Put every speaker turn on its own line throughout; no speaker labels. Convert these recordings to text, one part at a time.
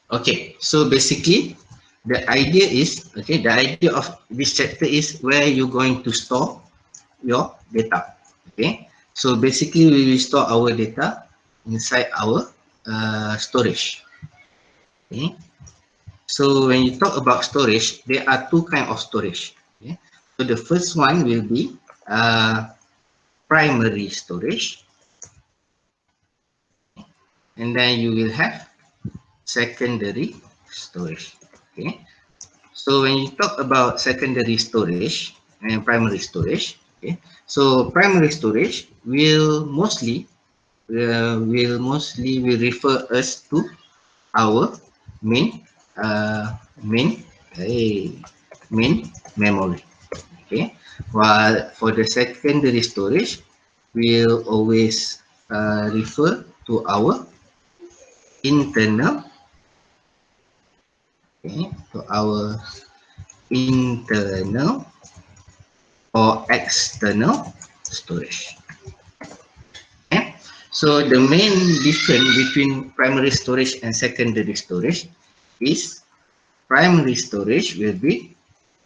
Okay, so basically the idea is, okay, the idea of this chapter is where you're going to store your data. Okay, so basically we will store our data inside our storage. Okay, so when you talk about storage, there are two kinds of storage. Okay, so the first one will be primary storage, and then you will have secondary storage. Okay, so when you talk about secondary storage and primary storage, okay, so primary storage will refer us to our main main main memory. Okay, while for the secondary storage will always refer to our internal, okay, to our internal or external storage. Okay? So the main difference between primary storage and secondary storage is primary storage will be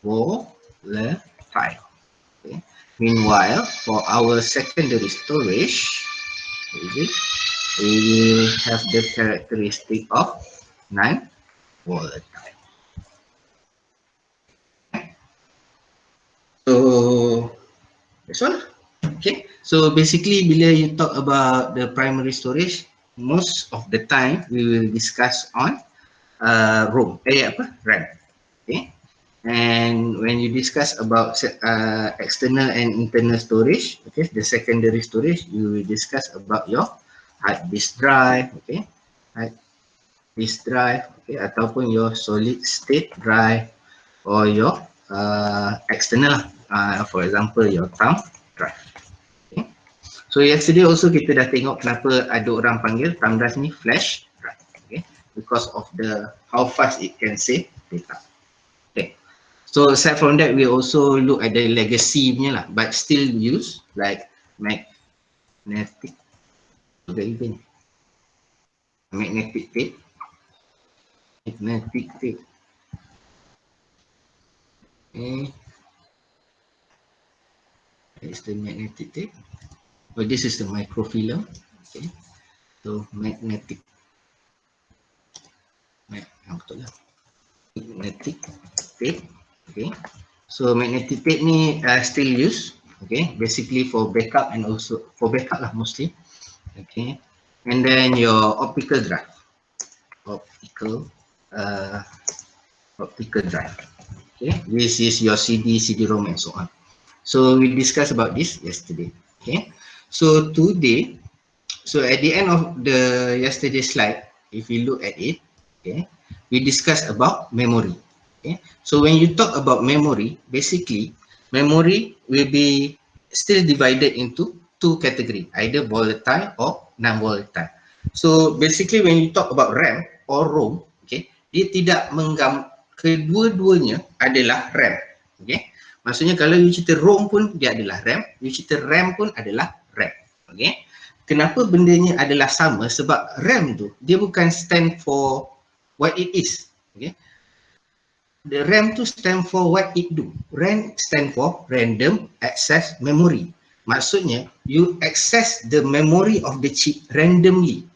volatile. Okay? Meanwhile, for our secondary storage, we will have the characteristic of non-volatile. So that's all. Okay, so basically bila you talk about the primary storage, most of the time we will discuss on RAM. Okay, and when you discuss about external and internal storage, okay, the secondary storage, you will discuss about your hard disk drive, okay, hard disk drive, okay, ataupun your solid state drive or your external, for example your thumb drive. Okay. So yesterday also kita dah tengok kenapa ada orang panggil thumb drive ni flash drive, okay, because of the how fast it can save data. Okay. So aside from that, we also look at the legacy punya lah, but still use like magnetic tape, magnetic tape. Okay. That is the magnetic tape. Oh, this is the microfilm. Okay. So magnetic tape. Okay. So magnetic tape ni still used. Okay. Basically for backup and also for backup lah mostly. Okay. And then your optical drive. Optical drive. Okay. This is your CD-ROM and so on. So we discussed about this yesterday. Okay. So today, so at the end of the yesterday slide, if you look at it, okay, we discussed about memory. Okay. So when you talk about memory, basically memory will be still divided into two categories, either volatile or non-volatile. So basically when you talk about RAM or ROM, okay, dia tidak kedua-duanya adalah RAM. Okay. Maksudnya kalau you cerita ROM pun dia adalah RAM, you cerita RAM pun adalah RAM. Okay. Kenapa bendanya adalah sama? Sebab RAM tu dia bukan stand for what it is. Okay. The RAM tu stand for what it do. RAM stand for random access memory. Maksudnya you access the memory of the chip randomly.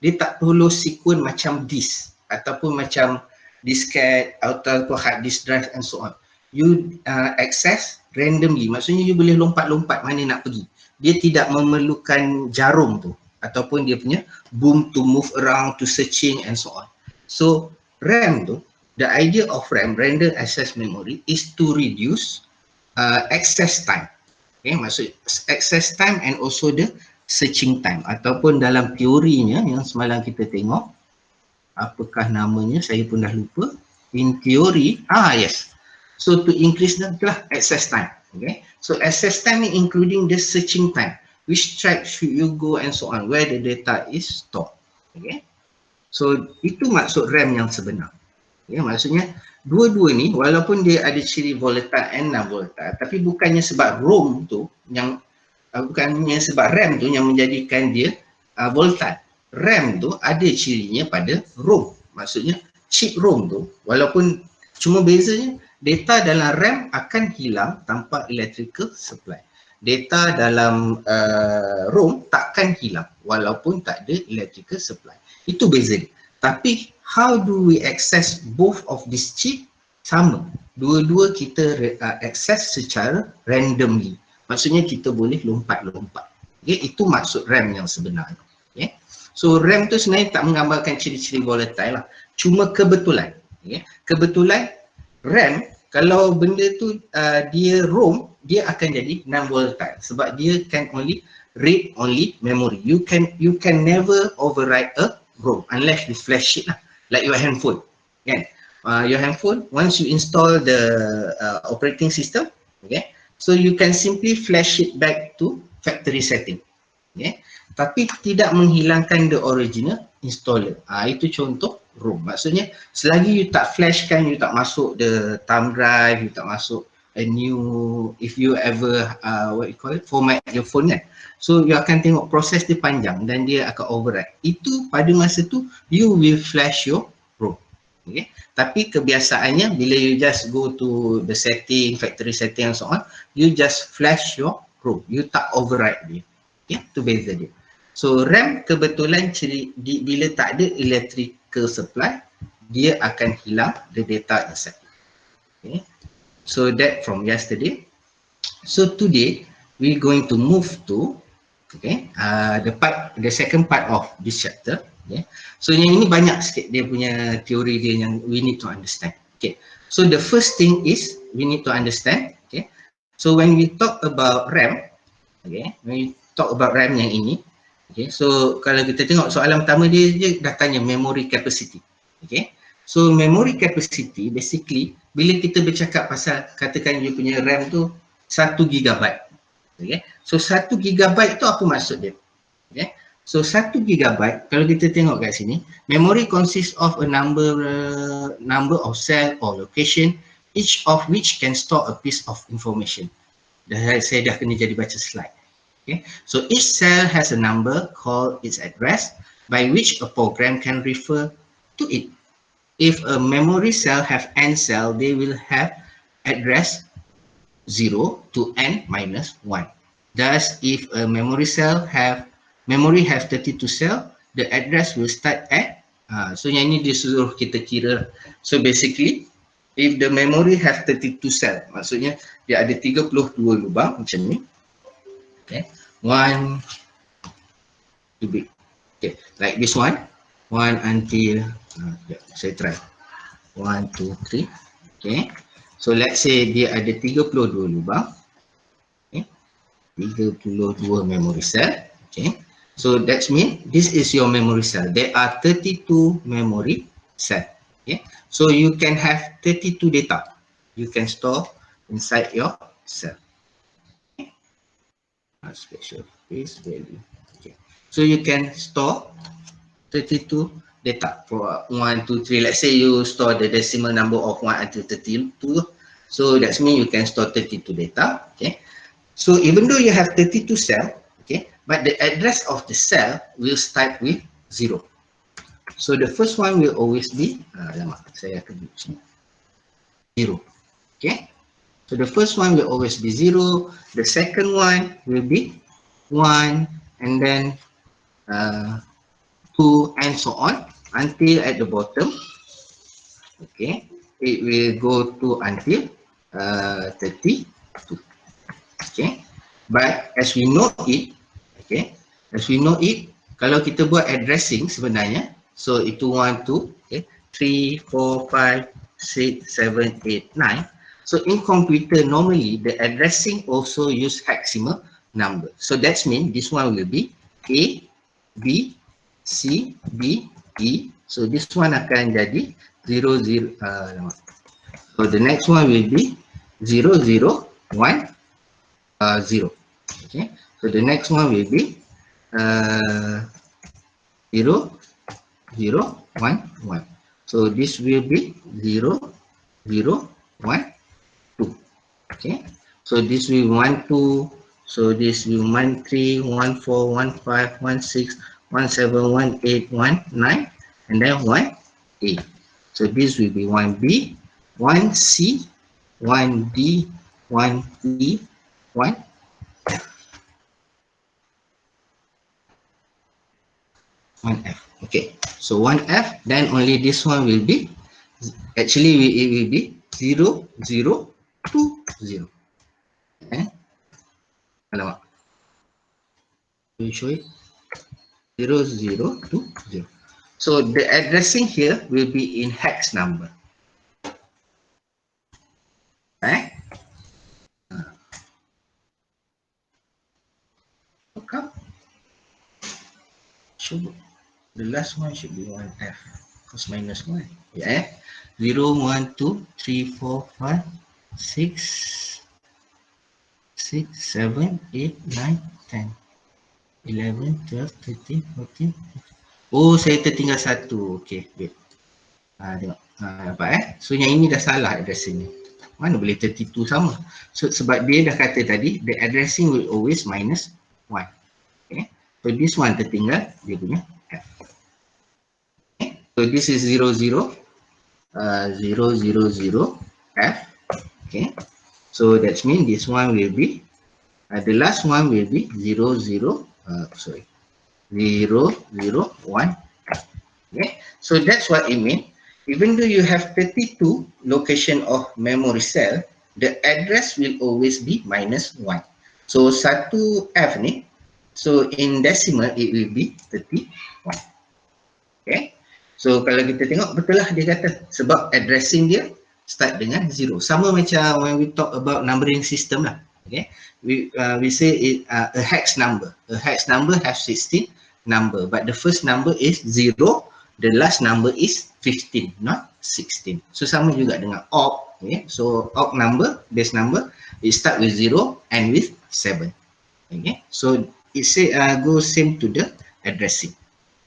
Dia tak perlu sequence macam disk ataupun macam disket atau hard disk drive and so on. You access randomly. Maksudnya you boleh lompat-lompat mana nak pergi. Dia tidak memerlukan jarum tu ataupun dia punya boom to move around to searching and so on. So RAM tu, the idea of RAM, random access memory, is to reduce access time. Okay, maksud access time and also the searching time, ataupun dalam teorinya yang semalam kita tengok, apakah namanya saya pun dah lupa. In theory, yes, so to increase the access time. Okay, so access time including the searching time, which track should you go and so on, where the data is stored. Okay, so itu maksud RAM yang sebenar. Ya, maksudnya dua-dua ni walaupun dia ada ciri volatile and non-volatile, tapi bukannya sebab ROM tu yang bukannya sebab RAM tu yang menjadikan dia volatile. RAM tu ada cirinya pada ROM. Maksudnya chip ROM tu, walaupun cuma bezanya data dalam RAM akan hilang tanpa electrical supply. Data dalam ROM takkan hilang walaupun tak ada electrical supply. Itu beza dia. Tapi how do we access both of this chip? Sama. Dua-dua kita access secara randomly. Maksudnya kita boleh lompat-lompat. Okay? Itu maksud RAM yang sebenar. Okay? So RAM tu sebenarnya tak menggambarkan ciri-ciri volatile lah. Cuma kebetulan. Okay? Kebetulan RAM, kalau benda tu dia ROM, dia akan jadi non-volatile. Sebab dia can only read only memory. You can never overwrite a ROM unless you flash it lah. Like your handphone. Kan? Your handphone, once you install the operating system, okay, so you can simply flash it back to factory setting, okay, tapi tidak menghilangkan the original installer. Itu contoh ROM. Maksudnya selagi you tak flashkan, you tak masuk the thumb drive, you tak masuk a new, if you ever what you call it, format your phone kan, so you akan tengok proses dia panjang dan dia akan override. Itu pada masa tu you will flash your ROM. Okay. Tapi kebiasaannya bila you just go to the setting, factory setting and so on, you just flash your ROM, you tak override dia. Okay, itu beza dia. So RAM kebetulan bila tak ada electrical supply, dia akan hilang the data inside. Okay. So that from yesterday. So today we going to move to the second part of this chapter. Okay. So yang ini banyak sikit dia punya teori dia yang we need to understand. Okay. So the first thing is we need to understand. Okay. So when we talk about RAM, okay, when we talk about RAM yang ini, okay. So kalau kita tengok soalan pertama dia dah tanya memory capacity. Okay. So memory capacity basically bila kita bercakap pasal katakan dia punya RAM tu 1 GB. Okay. So 1 GB tu apa maksud dia? Okay. So 1 GB, kalau kita tengok kat sini, memory consists of a number of cell or location, each of which can store a piece of information. Saya dah kena jadi baca slide. Okay. So each cell has a number called its address by which a program can refer to it. If a memory cell have n cell, they will have address 0 to n minus 1. Thus, if a memory have 32 cell, the address will start at, so yang ini dia suruh kita kira. So basically, if the memory have 32 cell, maksudnya dia ada 32 lubang macam ni. Okay, 1 to be, okay, like this one, 1 until, saya try, 1, 2, 3, okay. So let's say dia ada 32 lubang, okay, 32 memory cell, okay. So that means this is your memory cell. There are 32 memory cell. Okay. So you can have 32 data. You can store inside your cell. Okay. Special place value. Okay. So you can store 32 data for 1, 2, 3. Let's say you store the decimal number of 1 until 32. So that means you can store 32 data. Okay. So even though you have 32 cell, okay, but the address of the cell will start with 0. So the first one will always be, saya akan buat sini, 0. Okay. So the first one will always be 0. The second one will be 1, and then 2, and so on until at the bottom. Okay. It will go to until 32. Okay. But as we know it, okay, as we know it, kalau kita buat addressing sebenarnya, so itu 1, 2, okay, 3, 4, 5, 6, 7, 8, 9. So in computer normally the addressing also use hexadecimal number. So that means this one will be A, B, C, D, E. So this one akan jadi 0, 0. So the next one will be 0, 0, 1, 0. Okay. So the next one will be 0, 0, 1, 1. So this will be 0, 0, 1, 2. Okay. So this will 1, 2. So this will 1, 3, 1, 4, 1, 5, 1, 6, 1, 7, 1, 8, 1, 9, and then 1, 8. So this will be 1B, 1C, 1D, 1E, 1 1F. Okay, so 1F, then only this one will be, actually it will be 0, 0, 2, 0. Okay. Alamak. Will you show it? 0, 0, 2, 0. So the addressing here will be in hex number. Okay. Okay. Should, the last one should be 1F. Because minus 1. Yeah. 0, 1, 2, 3, 4, 5, 6, 6, 7, 8, 9, 10, 11, 12, 13, 14. Oh, saya tertinggal satu. Okay, wait. Tengok. Nampak So yang ini dah salah addressing ni. Mana boleh 32 sama. So sebab dia dah kata tadi, the addressing will always minus 1. Okay. So this one tertinggal, dia punya F. Okay. So this is 0, 0. 0, 0, 0, F. Okay. So that means this one will be, the last one will be 0, 0, 0, 0, 1, F. Okay. So that's what it means. Even though you have 32 location of memory cell, the address will always be minus 1. So 1F ni, so in decimal it will be 31. Okay. So kalau kita tengok, betul lah dia kata, sebab addressing dia start dengan 0. Sama macam when we talk about numbering system lah. Okay. We say it a hex number. A hex number has 16 number, but the first number is 0. The last number is 15, not 16. So sama juga dengan oct. Okay? So oct number, base number, it start with 0 and with 7. Okay? So it say go same to the addressing.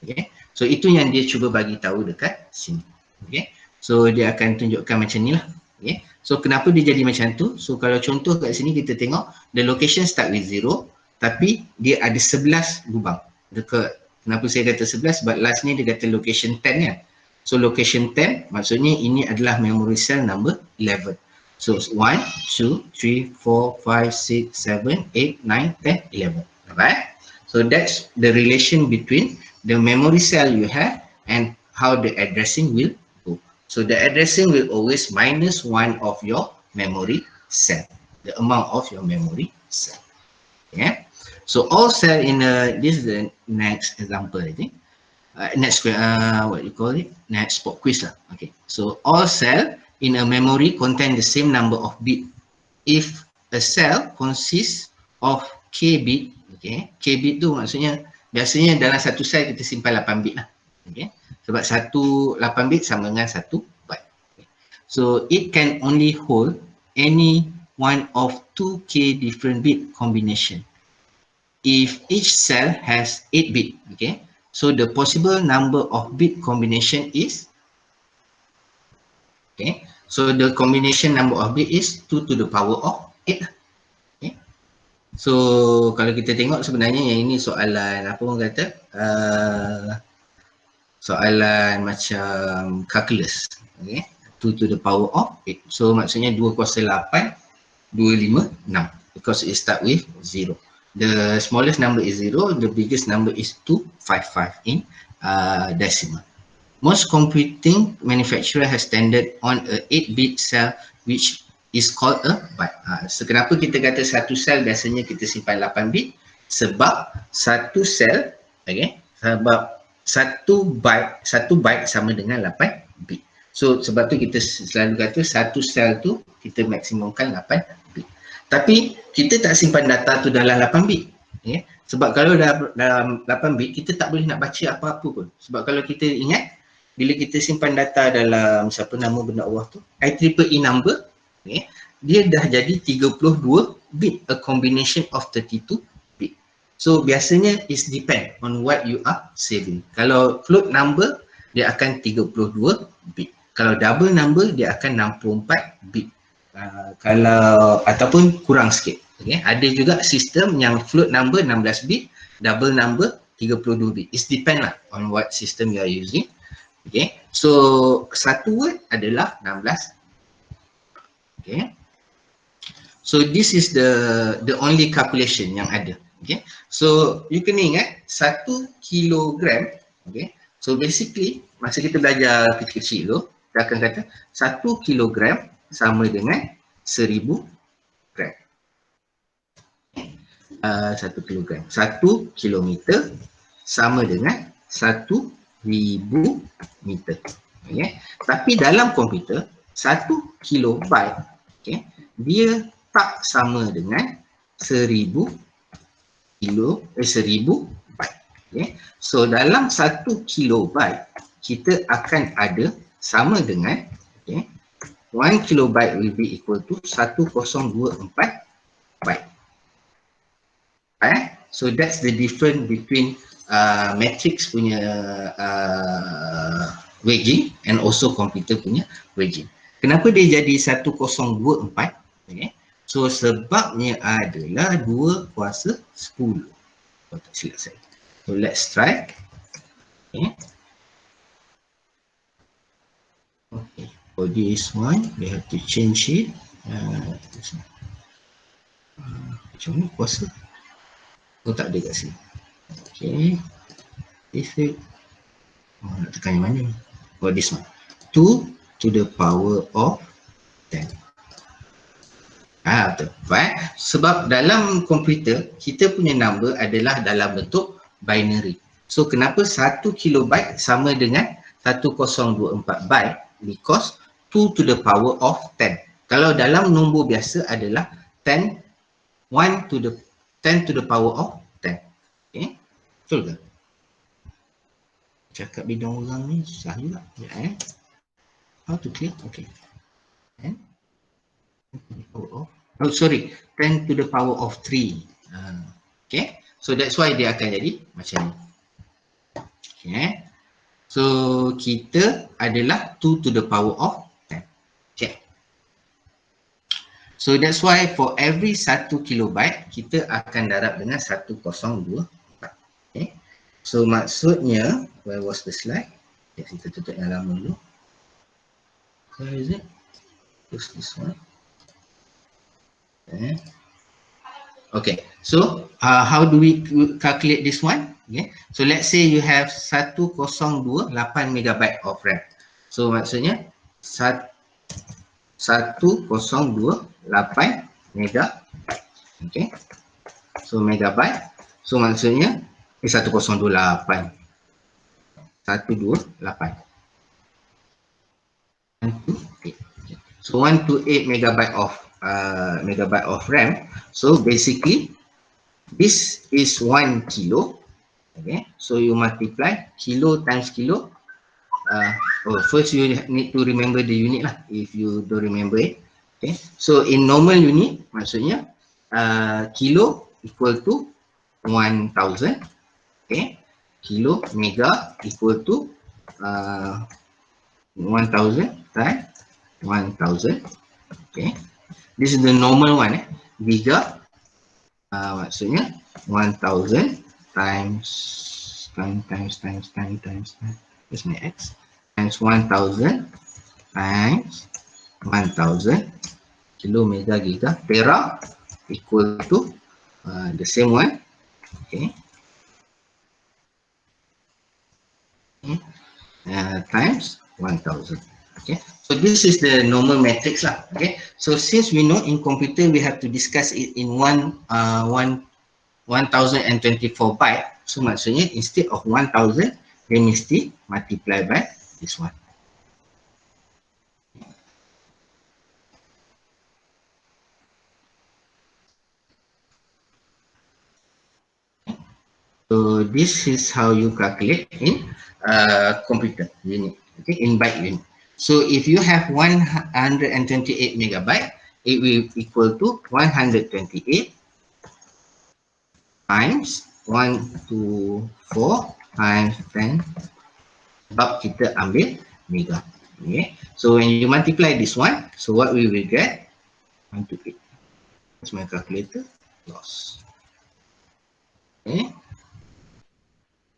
Okay? So itu yang dia cuba bagi tahu dekat sini. Okay? So dia akan tunjukkan macam ni lah. Okay? So kenapa dia jadi macam tu? So kalau contoh kat sini kita tengok, the location start with 0, tapi dia ada 11 lubang dekat. Kenapa saya kata 11? Sebab last ni dia kata location 10 kan. So location 10 maksudnya ini adalah memory cell number 11. So 1, 2, 3, 4, 5, 6, 7, 8, 9, 10, 11. Alright? So that's the relation between the memory cell you have and how the addressing will go. So the addressing will always minus 1 of your memory cell. The amount of your memory cell. Yeah. So all cell in this is the next example, I think. Next what you call it? Next spot quiz lah. Okay. So all cell in a memory contain the same number of bit. If a cell consists of k bit, okay. K bit tu maksudnya biasanya dalam satu cell kita simpan 8 bit lah. Okay. Sebab 8 bit sama dengan 1 byte. Okay. So it can only hold any one of 2k different bit combination. If each cell has 8 bit, okay, so the possible number of bit combination is, okay, so the combination number of bit is 2 to the power of 8. Okay. So kalau kita tengok sebenarnya yang ini soalan apa orang kata, soalan macam calculus, okay, 2 to the power of 8. So maksudnya 2 kuasa 8, 2, 5, 6 because it start with 0. The smallest number is 0, the biggest number is 255 in decimal. Most computing manufacturer has standard on a 8-bit cell which is called a byte. So kenapa kita kata satu sel biasanya kita simpan 8 bit? Sebab satu sel, okay, sebab satu byte sama dengan 8 bit. So sebab tu kita selalu kata satu sel tu kita maksimumkan 8 bit. Tapi kita tak simpan data tu dalam 8 bit. Okay? Sebab kalau dalam 8 bit kita tak boleh nak baca apa-apa pun. Sebab kalau kita ingat bila kita simpan data dalam siapa nama benda Allah tu, IEEE number, okay, dia dah jadi 32 bit, a combination of 32 bit. So biasanya is depend on what you are saving. Kalau float number dia akan 32 bit. Kalau double number dia akan 64 bit. Kalau ataupun kurang sikit. Okay. Ada juga sistem yang float number 16 bit, double number 32 bit. It depend lah on what system you are using. Okay, so satu word adalah 16. Okay, so this is the only calculation yang ada. Okay, so you kena ingat 1 kilogram. Okay, so basically masa kita belajar kecil-kecil tu, kita akan kata 1 kilogram sama dengan 1000 gram. 1 kilogram. 1 kilometer sama dengan 1000 meter. Okay. Tapi dalam komputer 1 kilobyte, okay, dia tak sama dengan 1000 byte. Okay. So dalam 1 kilobyte kita akan ada sama dengan, okay, 1 kilobyte will be equal to 1024 byte. So that's the difference between matrix punya wedging and also computer punya wedging. Kenapa dia jadi 1024? Okay. So sebabnya adalah 2 kuasa 10. Kalau tak silap saya. So let's try. Okay. Okay. For this one, we have to change it. Macam mana kuasa? Oh, tak ada kat sini. Okay. This is, nak tekan yang mana? Oh, this one. 2 to the power of 10. Tepat. Sebab dalam komputer, kita punya number adalah dalam bentuk binary. So, kenapa 1 kilobyte sama dengan 1024 byte? Because 2 to the power of 10. Kalau dalam nombor biasa adalah 10, 1 to the 10 to the power of 10. Okay. Betul ke? Cakap bidang orang ni susah juga. Ya, how to clear? Okay. 10 to the power of, oh sorry, 10 to the power of 3. Okay. So that's why dia akan jadi macam ni. Okay. So kita adalah 2 to the power of 10. Okay. So that's why for every 1 kilobyte kita akan darab dengan 1024. Okay. So maksudnya, where was the slide? Okay, kita tutup yang lama dulu. Where is it? Use this one. Okay. Okay. So how do we calculate this one? Okay. So let's say you have 1028 megabyte of RAM. So maksudnya 1028 megabyte. Okay. So megabyte. So maksudnya 1028. 128. So 128 megabyte of RAM. So basically this is 1 kilo. Okay. So you multiply kilo times kilo. First you need to remember the unit lah if you don't remember it. Okay. So in normal unit maksudnya kilo equal to 1000. Okay. Kilo mega equal to 1000 times 1000. Okay. This is the normal one. Giga maksudnya 1000 times where's my x? Times 1000 times 1000 kilo mega giga tera equal to the same one. Okay. Times 1000. Okay, so this is the normal matrix lah. Okay, so since we know in computer we have to discuss it in 1024 byte, so maksudnya instead of 1000 they mesti multiply by this one. So this is how you calculate in computer unit, okay, in byte unit. So if you have 128 megabyte, it will equal to 128 times 124 times 10. Sebab kita ambil mega. Okay. So when you multiply this one, so what we will get? 128. That's my calculator. Loss. Okay.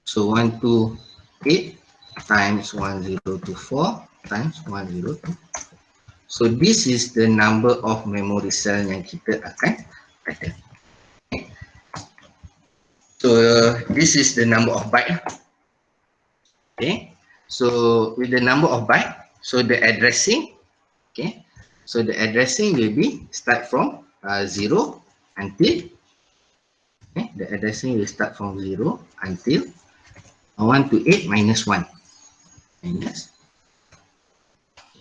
So 128 times 1024 times 1024. So this is the number of memory cell yang kita akan ada. So this is the number of byte. Okay. So with the number of byte, so the addressing, okay. So the addressing will be start from 0 until, okay, the addressing will start from 0 until 1 to 8 minus 1. Minus.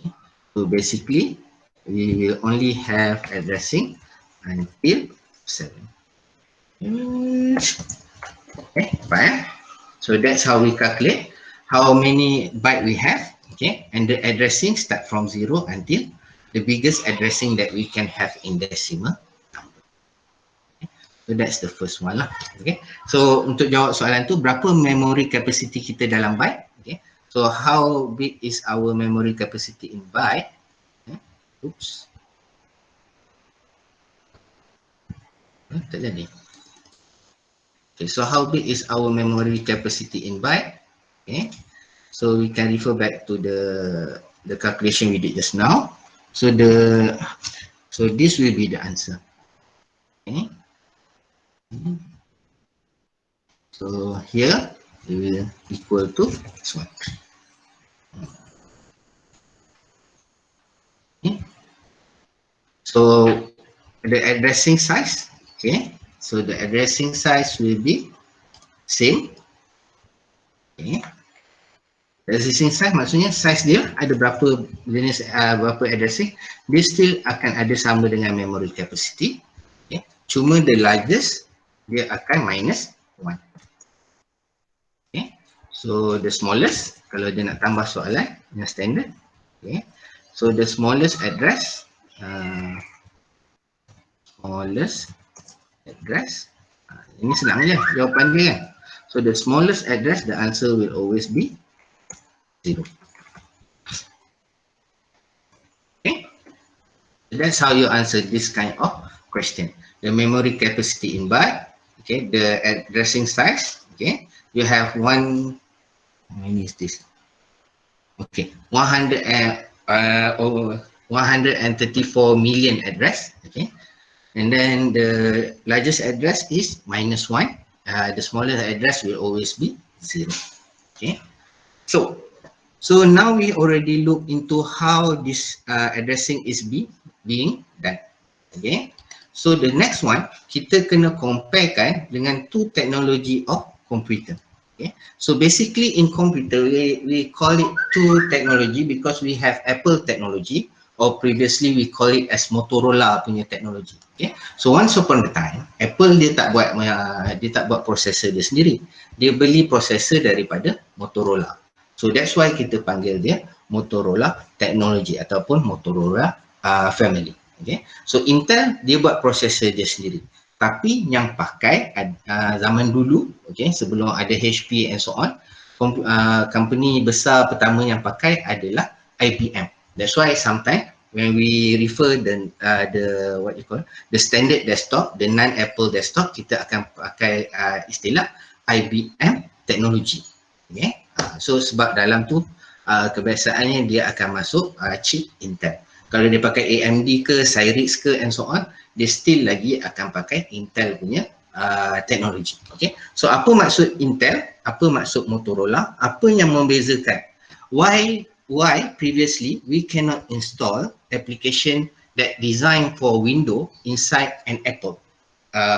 Okay. So basically, we will only have addressing until 7. Okay, fine. So that's how we calculate how many byte we have, okay, and the addressing start from 0 until the biggest addressing that we can have in decimal number. Okay. So that's the first one lah. Okay. So untuk jawab soalan tu, berapa memory capacity kita dalam byte? Okay. So how big is our memory capacity in byte? Okay. Oops. Tak jadi. Okay. So how big is our memory capacity in byte? Okay. So we can refer back to the calculation we did just now. So this will be the answer. Okay. So here it will equal to this one. Okay. So the addressing size, okay. So the addressing size will be same. Okay. Addressing size maksudnya size dia ada berapa jenis berapa addressing, dia still akan ada sama dengan memory capacity. Okay. Cuma the largest dia akan minus 1. Okay. So the smallest, kalau dia nak tambah soalan yang standard, okay. So the smallest address, ini senang je jawapan dia kan. So the smallest address, the answer will always be 0. Okay, that's how you answer this kind of question. The memory capacity in byte, okay, the addressing size, okay, you have how many is this? Okay, 134 million address, okay, and then the largest address is minus 1. The smallest address will always be 0. Okay, so now we already look into how this addressing is being done. Okay, so the next one kita kena comparekan dengan two technology of computer. Okay, so basically in computer we call it two technology because we have Apple technology, or previously we call it as Motorola punya technology. Okay, so once upon a time Apple dia tak buat processor dia sendiri, dia beli processor daripada Motorola. So that's why kita panggil dia Motorola technology ataupun Motorola family. Okay, so Intel dia buat processor dia sendiri. Tapi yang pakai zaman dulu, okay, sebelum ada HP and so on, company besar pertama yang pakai adalah IBM. That's why sometimes when we refer the what you call the standard desktop, the non-Apple desktop, kita akan pakai istilah IBM technology. Okay. So sebab dalam tu kebiasaannya dia akan masuk chip Intel. Kalau dia pakai AMD ke, Cyrix ke and so on, dia still lagi akan pakai Intel punya teknologi. Okay. So apa maksud Intel? Apa maksud Motorola? Apa yang membezakan? Why previously we cannot install application that designed for Windows inside an Apple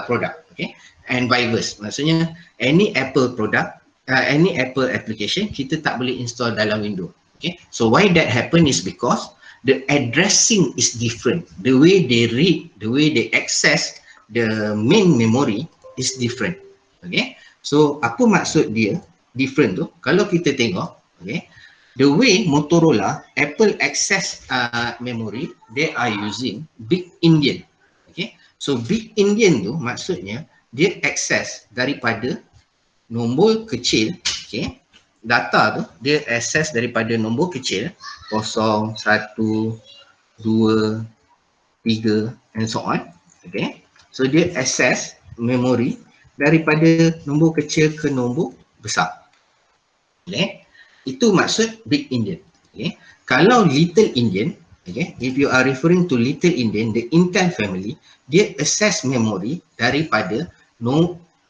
product? Okay. And vice versa. Maksudnya any Apple product, any Apple application kita tak boleh install dalam Windows. Okay. So why that happen is because the addressing is different. The way they read, the way they access the main memory is different. Okay. So apa maksud dia different tu? Kalau kita tengok, okay, the way Motorola, Apple access memory, they are using Big Endian. Okay. So Big Endian tu maksudnya dia access daripada nombor kecil, okay, data tu dia access daripada nombor kecil 0, 1, 2, 3 and so on. Okay, so dia access memory daripada nombor kecil ke nombor besar. Okay, Itu maksud Big Indian. Okay. Kalau Little Indian, okay, if you are referring to Little Indian, the Intel family, dia access memory daripada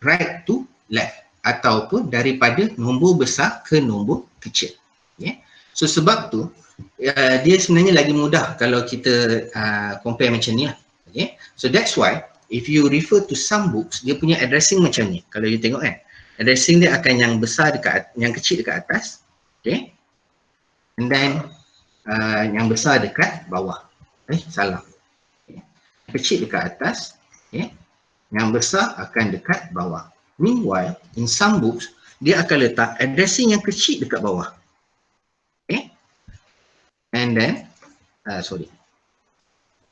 right to left ataupun daripada nombor besar ke nombor kecil. Okay. So sebab tu dia sebenarnya lagi mudah kalau kita compare macam ni lah. Okay. So that's why if you refer to some books, dia punya addressing macam ni. Kalau you tengok kan, addressing dia akan yang besar dekat, yang kecil dekat atas. Okay. And then yang besar dekat bawah. Salah. Okay. Kecil dekat atas. Okay. Yang besar akan dekat bawah. Meanwhile, in some books, dia akan letak addressing yang kecil dekat bawah. Okay. And then,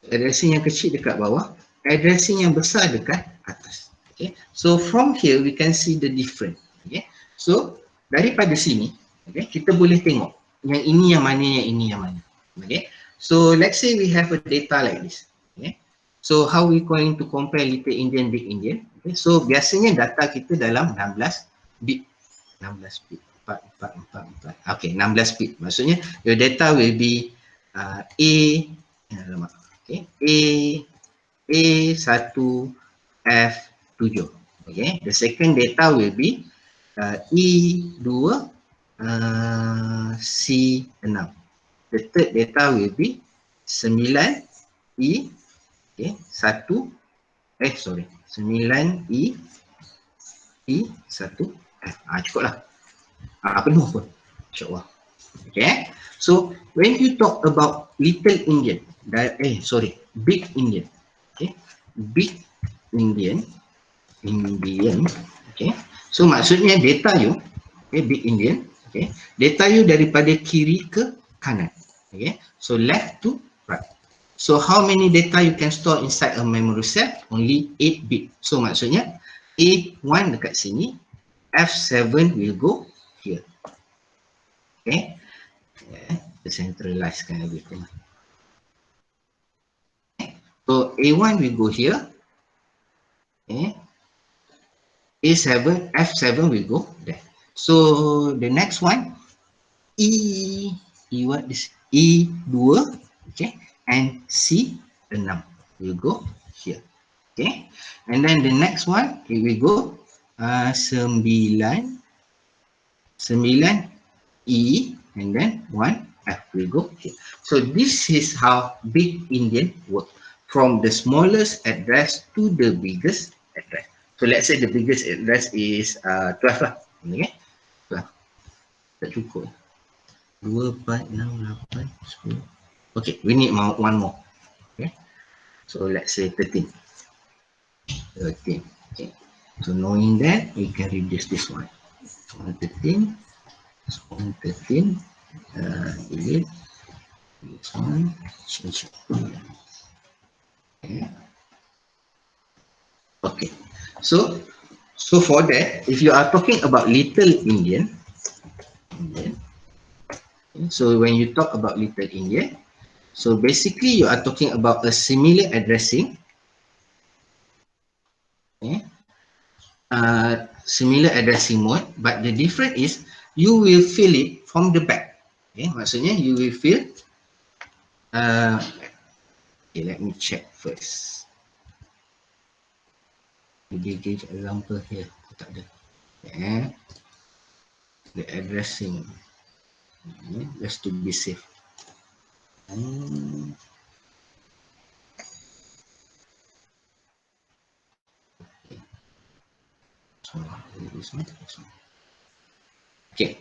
addressing yang kecil dekat bawah, addressing yang besar dekat atas. Okay. So from here, we can see the difference. Okay. So, daripada sini, okay, kita boleh tengok yang ini yang mana, yang ini yang mana. Okay. So let's say we have a data like this. Okay. So how we going to compare Little Indian, Big Indian? Okay. So biasanya data kita dalam 16 bit. 16 bit. 4. Okay, 16 bit. Maksudnya your data will be okay, A1F7. Okay. The second data will be E2 C6. The third data will be 9 E 1 9 E 1 F. Cukup lah. Penuh pun. InsyaAllah. Okay. So when you talk about Little Indian, Big Indian. Okay. Big Indian. Okay. So maksudnya data you, okay, Big Indian. Okay. Data you daripada kiri ke kanan. Okay. So left to right. So how many data you can store inside a memory cell? Only 8 bit. So maksudnya A1 dekat sini, F7 will go here. Okay. Centralize kan everything. Okay. So A1 will go here. Okay. A7, F7 will go there. So the next one, E2, okay, and C6 will go here. Okay, and then the next one, it will go 9 E, and then 1 F will go here. So this is how Big Indian work, from the smallest address to the biggest address. So let's say the biggest address is 12 lah. Okay, 12. Tak cukup. 2, 4, 6, 8, 10. Okay, we need one more. Okay, so let's say 13. 13. Okay, so knowing that, we can reduce this one. 13. 13. Delete. This one. Change. Okay. Okay. So for that, if you are talking about Little Indian, so when you talk about Little Indian, so basically you are talking about a similar addressing, okay, similar addressing mode, but the difference is you will fill it from the back. Okay, maksudnya you will fill. Okay, let me check first. Gauge example here, tak ada. Okay. The addressing, just to be safe. Okay,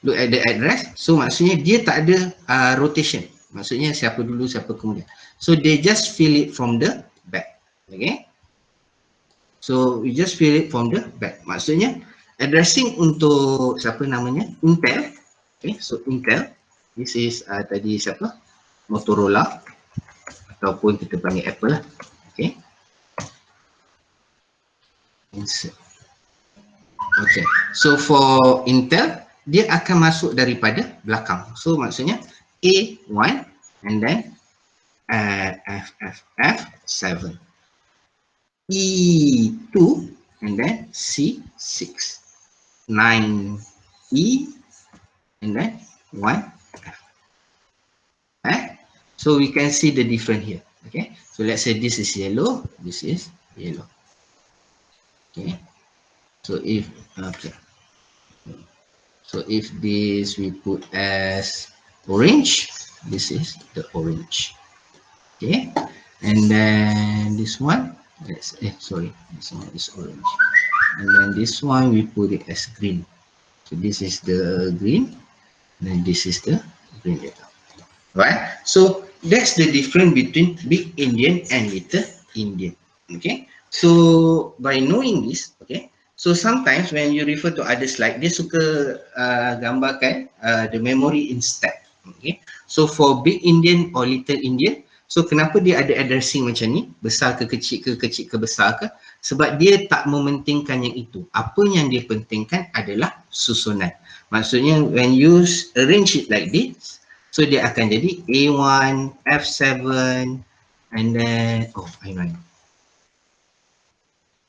look at the address. So maksudnya dia tak ada rotation. Maksudnya siapa dulu, siapa kemudian. So they just fill it from the back. Okay. So we just fill it from the back. Maksudnya addressing untuk siapa namanya? Intel. Okay, so Intel. This is tadi siapa? Motorola. Ataupun kita panggil Apple lah. Okay. Insert. Okay. So for Intel, dia akan masuk daripada belakang. So maksudnya A1 and then F7. E2 and then C6. 9E and then 1F. So we can see the difference here. Okay, so let's say this is yellow, this is yellow. Okay, so if this we put as orange, this is the orange. Okay, and then this one, this one is orange, and then this one we put it as green. So this is the green, and then this is the green data. Right? So that's the difference between big Indian and little Indian. Okay. So by knowing this, okay. So sometimes when you refer to other slide, dia suka gambarkan the memory in step. Okay. So for big Indian or little Indian, so kenapa dia ada addressing macam ni, besar ke kecil ke, kecil ke besar ke? Sebab dia tak mementingkan yang itu. Apa yang dia pentingkan adalah susunan. Maksudnya when you arrange it like this, so dia akan jadi A1, F7, and then I know.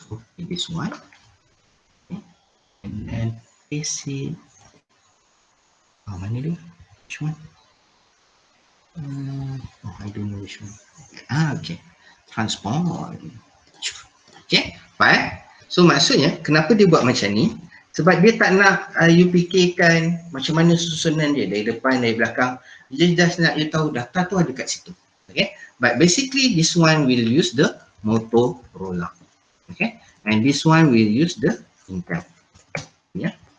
Okay, this one, okay. And then AC. Mana dia? Which one? I don't know which one. Okay, transport. Okay, fine. So maksudnya kenapa dia buat macam ni? Sebab dia tak nak you fikirkan macam mana susunan dia dari depan, dari belakang. Dia just nak you tahu data tu ada kat situ. Okay, but basically this one will use the Motorola. Okay, and this one will use the Intel,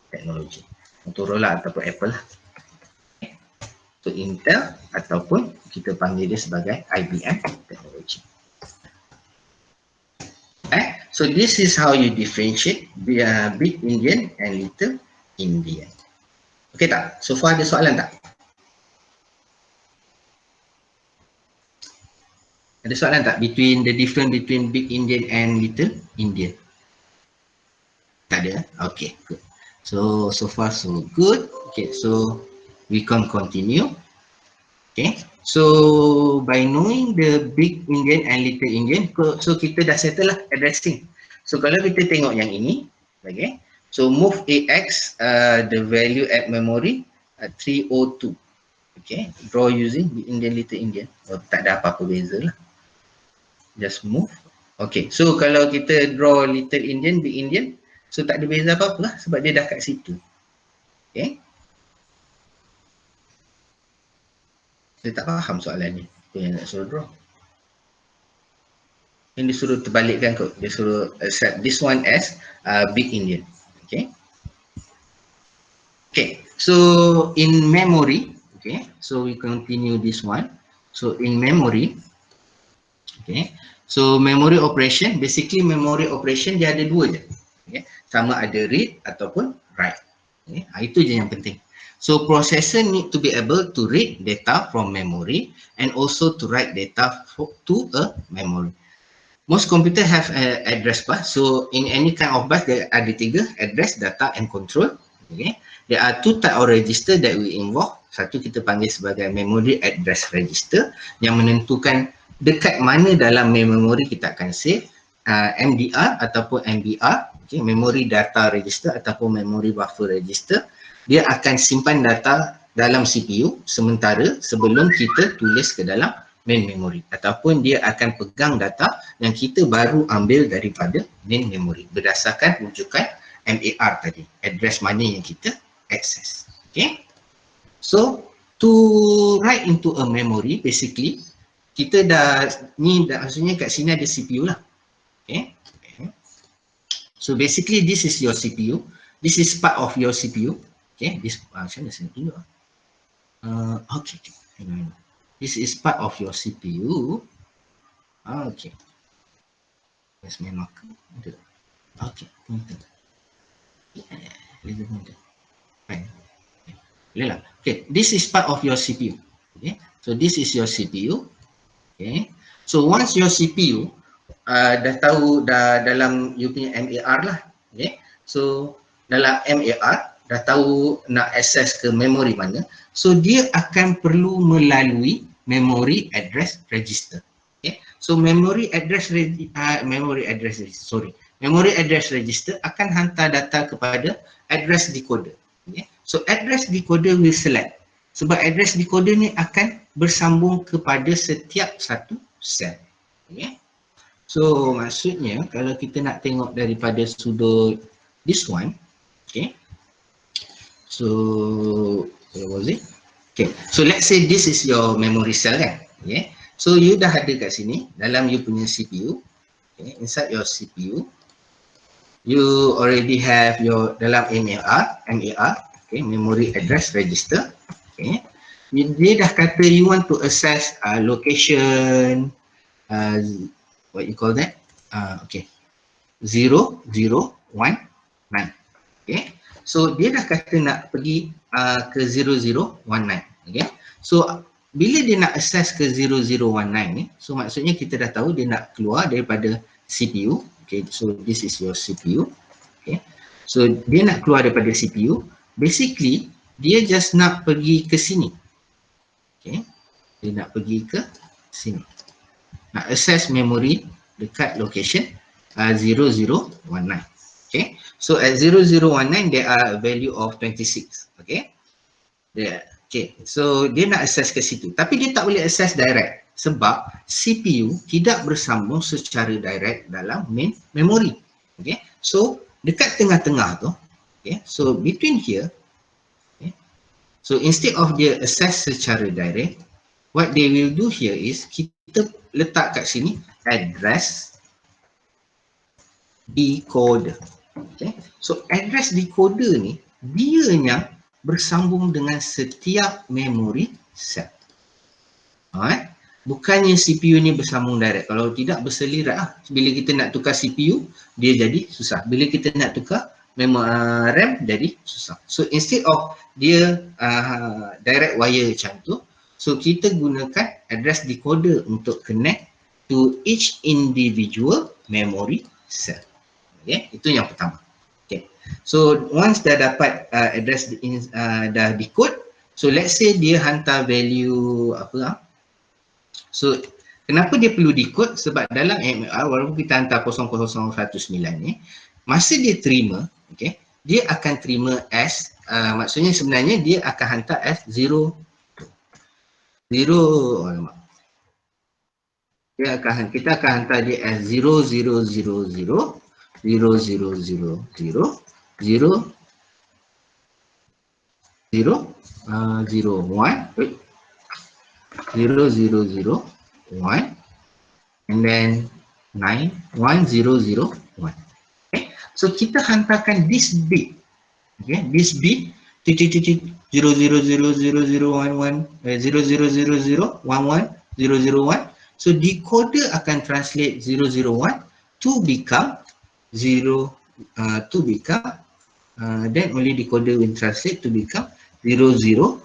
technology. Motorola ataupun Apple lah. Okay. So Intel ataupun kita panggil dia sebagai IBM technology. So this is how you differentiate big Indian and little Indian. Okay tak? So far ada soalan tak? Ada soalan tak between the difference between big Indian and little Indian? Tak ada? Okay, good. So far so good. Okay, so we can continue. Okay, so by knowing the big Indian and little Indian, so kita dah settle lah addressing. So kalau kita tengok yang ini, okay, so move AX, the value at memory 302. Okay, draw using big Indian, little Indian. Oh, tak ada apa-apa beza lah. Just move. Okay, so kalau kita draw little Indian, big Indian, so tak ada beza apa-apa lah sebab dia dah kat situ. Okay. Saya tak faham soalan ni. Apa yang nak suruh draw? Yang disuruh terbalikkan kot. Dia suruh accept this one as big Indian. Okay. Okay. So in memory, okay. So we continue this one. So in memory, okay. So memory operation, basically memory operation dia ada dua je. Okay. Sama ada read ataupun write. Okay. Itu je yang penting. So processor need to be able to read data from memory and also to write data to a memory. Most computer have address bus. So in any kind of bus there ada tiga, address, data and control. Okay. There are two type of register that we involve. Satu kita panggil sebagai memory address register yang menentukan dekat mana dalam memory kita akan save, MDR ataupun MBR, okay, memory data register ataupun memory buffer register. Dia akan simpan data dalam CPU sementara sebelum kita tulis ke dalam main memory, ataupun dia akan pegang data yang kita baru ambil daripada main memory berdasarkan rujukan MAR tadi, address mana yang kita access. Okay, so to write into a memory, basically kita maksudnya kat sini ada CPU lah. Okay, so basically this is your CPU, this is part of your CPU. Okay, this macam mana saya tunjuk? Okay. This is part of your CPU. Okay. Let's main marker. Okay. Fine. Okay. This is part of your CPU. Okay. So this is your CPU. Okay. So once your CPU dah tahu dalam you punya MAR lah. Okay. So dalam MAR dah tahu nak access ke memori mana, so dia akan perlu melalui memory address register. Okay, so memory address register akan hantar data kepada address decoder. Okay. So address decoder will select. Sebab address decoder ni akan bersambung kepada setiap satu sel. Okay. So maksudnya kalau kita nak tengok daripada sudut this one, okay. So where was it? Okay. So let's say this is your memory cell kan. Okay. So you dah ada kat sini dalam you punya CPU. Okay. Inside your CPU, you already have your dalam MAR, okay, memory address register. Okay. Dia dah kata you want to access location, what you call that? Okay, 0, 0, 1, 9. Okay. So dia dah kata nak pergi ke 0019. Okay. So bila dia nak access ke 0019 ni, so maksudnya kita dah tahu dia nak keluar daripada CPU. Okay, so this is your CPU. Okay. So dia nak keluar daripada CPU. Basically dia just nak pergi ke sini. Okay. Dia nak pergi ke sini. Nak access memory dekat location 0019. Okay. So at 0019 there are a value of 26. Okay. There. Okay. So dia nak access ke situ. Tapi dia tak boleh access direct. Sebab CPU tidak bersambung secara direct dalam main memory. Okay. So dekat tengah-tengah tu. Okay. So between here. Okay. So instead of dia access secara direct, what they will do here is kita letak kat sini address decoder. Okay. So address decoder ni dia yang bersambung dengan setiap memory cell. Alright. Bukannya CPU ni bersambung direct. Kalau tidak berselirat lah. Bila kita nak tukar CPU, dia jadi susah. Bila kita nak tukar RAM, jadi susah. So instead of dia direct wire macam tu, so kita gunakan address decoder untuk connect to each individual memory cell. Okay, itu yang pertama. Okay, so once dah dapat address dah decode, so let's say dia hantar value apa? So kenapa dia perlu decode? Sebab dalam MAR walaupun kita hantar 00119 ni, masa dia terima, okay, dia akan terima as maksudnya sebenarnya dia akan hantar as 0. Kita akan hantar dia as 0000 0000 0 001 and then 91001. Okay. So kita hantarkan this bit. Okay, this bit 0000011 0000011 so decoder akan translate 001 to become 0 to become then only decoder will translate to become 0019.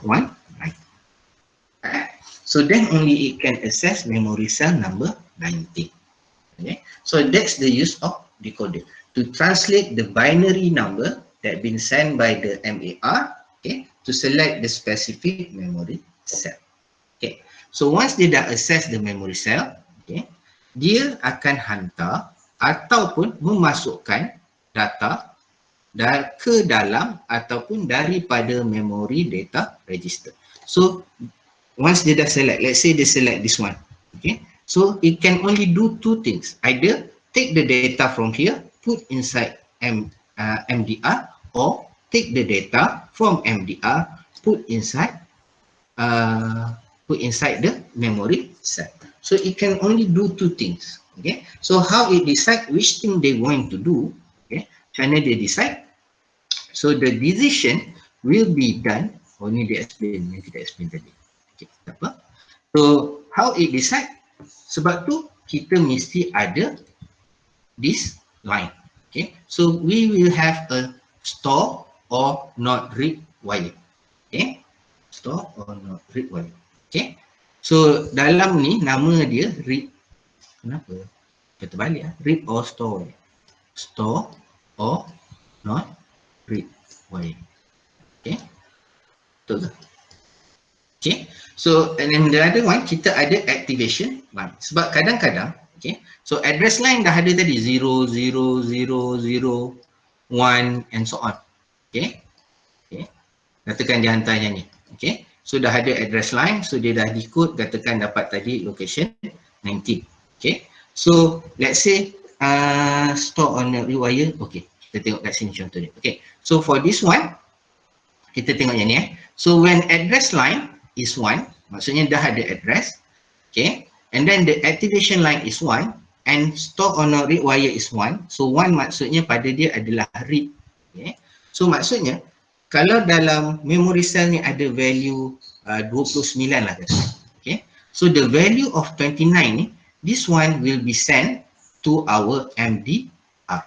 So then only it can access memory cell number 19. Okay, so that's the use of decoder to translate the binary number that been sent by the MAR, okay, to select the specific memory cell. Okay, so once dia dah access the memory cell, okay, dia akan hantar ataupun memasukkan data ke dalam ataupun daripada memory data register. So once dia dah select, let's say dia select this one, okay, so it can only do two things. Either take the data from here, put inside MDR, or take the data from MDR, put inside the memory cell. So it can only do two things. Okay, so how it decide which thing they going to do? Okay, macam mana dia decide? So the decision will be done. Oh ni dia explain, yang kita explain tadi. Okay, tak apa. So how it decide? Sebab tu kita mesti ada this line. Okay, so we will have a store or not read wire. Okay, store or not read wire. Okay, so dalam ni nama dia read. Kenapa? Kita balik lah. Read or store. Store or not read wire. Okay, betul ke? Okay, so and then the other one kita ada activation line. Sebab kadang-kadang, okay, so address line dah ada tadi 0, 0, 0, 0, 1 and so on. Okay, okay. Katakan dia hantarnya ni. Okay. So dah ada address line, so dia dah decode, katakan dapat tadi location 19. Okay. So let's say store on the rewire. Okay. Kita tengok kat sini contoh dia. Okay. So for this one, kita tengok yang ni. So when address line is 1, maksudnya dah ada address. Okay. And then the activation line is 1 and store on a read wire is 1. So 1 maksudnya pada dia adalah read. Okay. So maksudnya kalau dalam memory cell ni ada value 29 lah kata. Okay. So the value of 29 ni, this one will be sent to our MDR.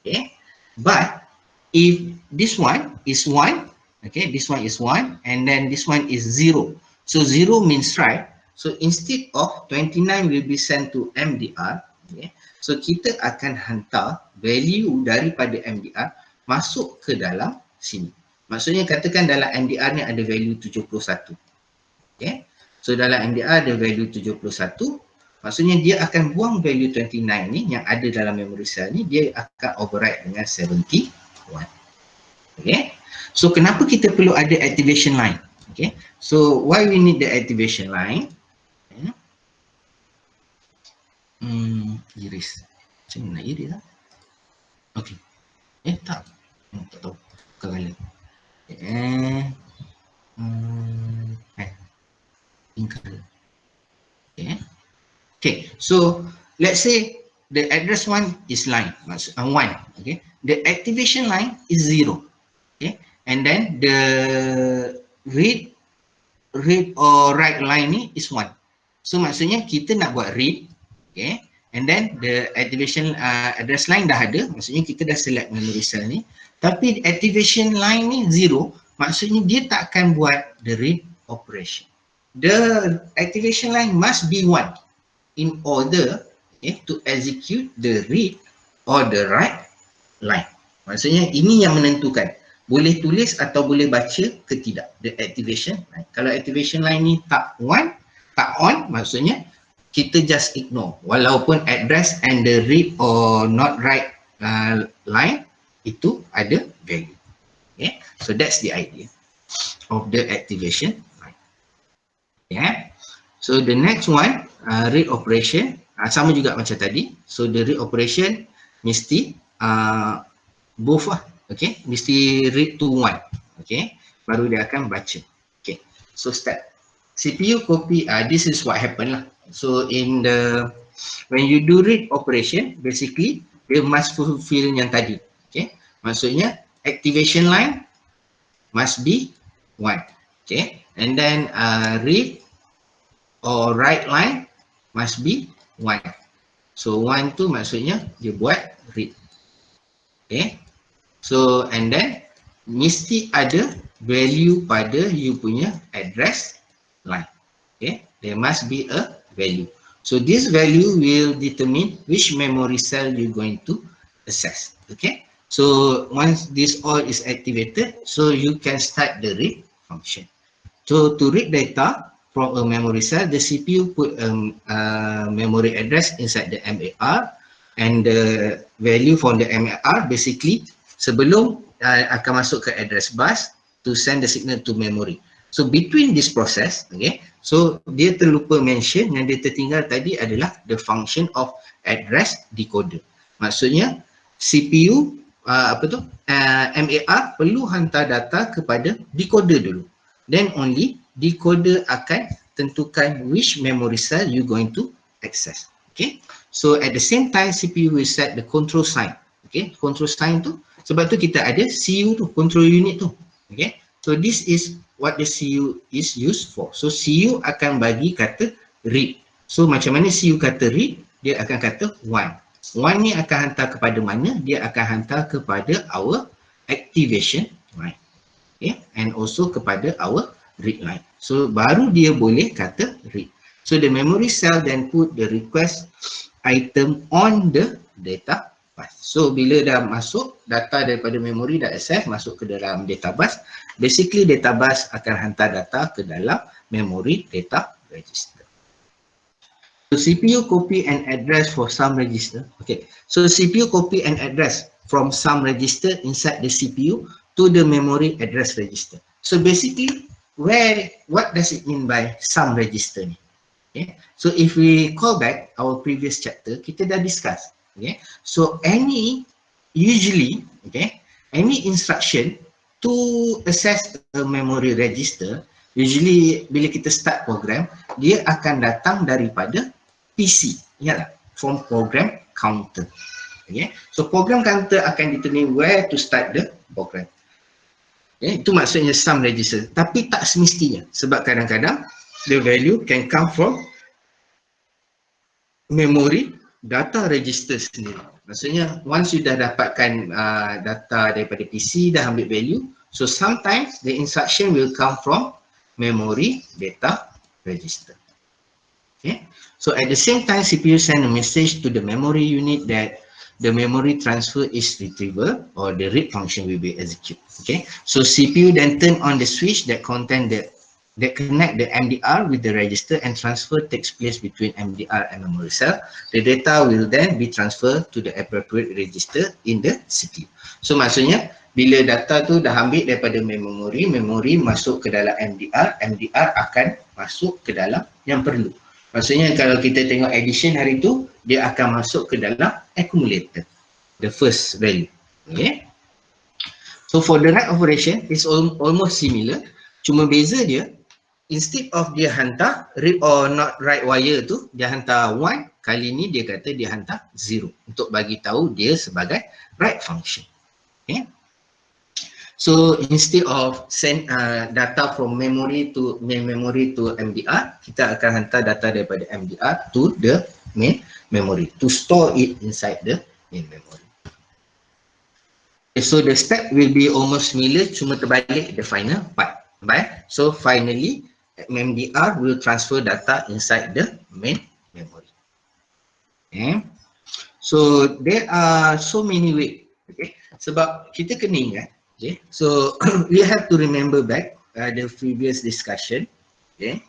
Okay. But if this one is 1, okay, this one is 1 and then this one is 0. So 0 means right. So instead of 29 will be sent to MDR, okay, so kita akan hantar value daripada MDR masuk ke dalam sini. Maksudnya katakan dalam MDR ni ada value 71. Okay. So dalam MDR ada value 71. Maksudnya dia akan buang value 29 ni yang ada dalam memory cell ni, dia akan override dengan 71. Okay. So kenapa kita perlu ada activation line? Okay. So why we need the activation line? Iris. Macam mana iris lah? Okay. Tak. Tak tahu. Kagak lihat. Pink color. Okay. So let's say the address one is line, 1. Okay. The activation line is 0. Okay. And then the read or write line ni is 1. So maksudnya kita nak buat read. Okay. And then the activation address line dah ada, maksudnya kita dah select memory cell ni. Tapi activation line ni 0, maksudnya dia tak akan buat the read operation. The activation line must be 1 in order to execute the read or the write line. Maksudnya ini yang menentukan boleh tulis atau boleh baca ke tidak, the activation line. Kalau activation line ni tak on, maksudnya kita just ignore walaupun address and the read or not write line itu ada value. Okay, so that's the idea of the activation line. Yeah. So the next one, read operation, sama juga macam tadi. So the read operation mesti both lah. Okay, mesti read to 1. Okay, baru dia akan baca. Okay, so start. CPU copy, this is what happened lah. So in the, when you do read operation, basically they must fulfill yang tadi. Okay, maksudnya activation line must be 1. Okay, and then read or write line must be 1. So 1 tu maksudnya dia buat read. Okay, so and then mesti ada value pada you punya address line. Okay, there must be a value. So this value will determine which memory cell you're going to access. Okay, so once this all is activated, so you can start the read function. So to read data from a memory cell, the CPU put a memory address inside the MAR, and the value from the MAR basically sebelum akan masuk ke address bus to send the signal to memory. So between this process, okay, so dia terlupa mention, yang dia tertinggal tadi adalah the function of address decoder. Maksudnya CPU MAR perlu hantar data kepada decoder dulu. Then only decoder akan tentukan which memory cell you going to access. Okay, so at the same time CPU will set the control sign. Okay, control sign tu sebab tu kita ada CU tu, control unit tu. Okay, so this is what the CU is used for. So CU akan bagi kata read. So macam mana CU kata read, dia akan kata 1. 1 ni akan hantar kepada mana? Dia akan hantar kepada our activation line. Okay, and also kepada our read line. So baru dia boleh kata read. So the memory cell then put the request item on the data bus. So bila dah masuk data daripada memory, dah access masuk ke dalam data bus, basically data bus akan hantar data ke dalam memory data register. So CPU copy and address for some register. Okay, so CPU copy and address from some register inside the CPU to the memory address register. So basically, what does it mean by sum register ni? Okay. So if we call back our previous chapter, kita dah discuss. Okay. So usually, okay, any instruction to access a memory register, usually bila kita start program, dia akan datang daripada PC, ialah from program counter. Okay. So program counter akan determine where to start the program. Okay. Itu maksudnya sum register. Tapi tak semestinya, sebab kadang-kadang the value can come from memory data register sendiri. Maksudnya once you dah dapatkan data daripada PC, dah ambil value, so sometimes the instruction will come from memory data register. Okay. So at the same time, CPU send a message to the memory unit that the memory transfer is retrieval, or the read function will be executed. Okay. So CPU then turn on the switch that contain that connect the MDR with the register, and transfer takes place between MDR and memory cell. The data will then be transferred to the appropriate register in the CPU. So maksudnya bila data tu dah ambil daripada memori masuk ke dalam MDR akan masuk ke dalam yang perlu. Maksudnya kalau kita tengok addition hari tu, dia akan masuk ke dalam accumulator, the first value. Okay. So for the write operation, it's almost similar. Cuma beza dia, instead of dia hantar read or not write wire tu, dia hantar 1, kali ni dia kata dia hantar 0 untuk bagi tahu dia sebagai write function. Okay. So instead of send data from memory to main memory to MDR, kita akan hantar data daripada MDR to the main memory to store it inside the main memory. Okay, so the step will be almost similar, cuma terbalik the final part. Right? So finally, MDR will transfer data inside the main memory. Okay. So there are so many ways. Okay. Sebab kita kena ingat. Okay. So we have to remember back the previous discussion. Okay.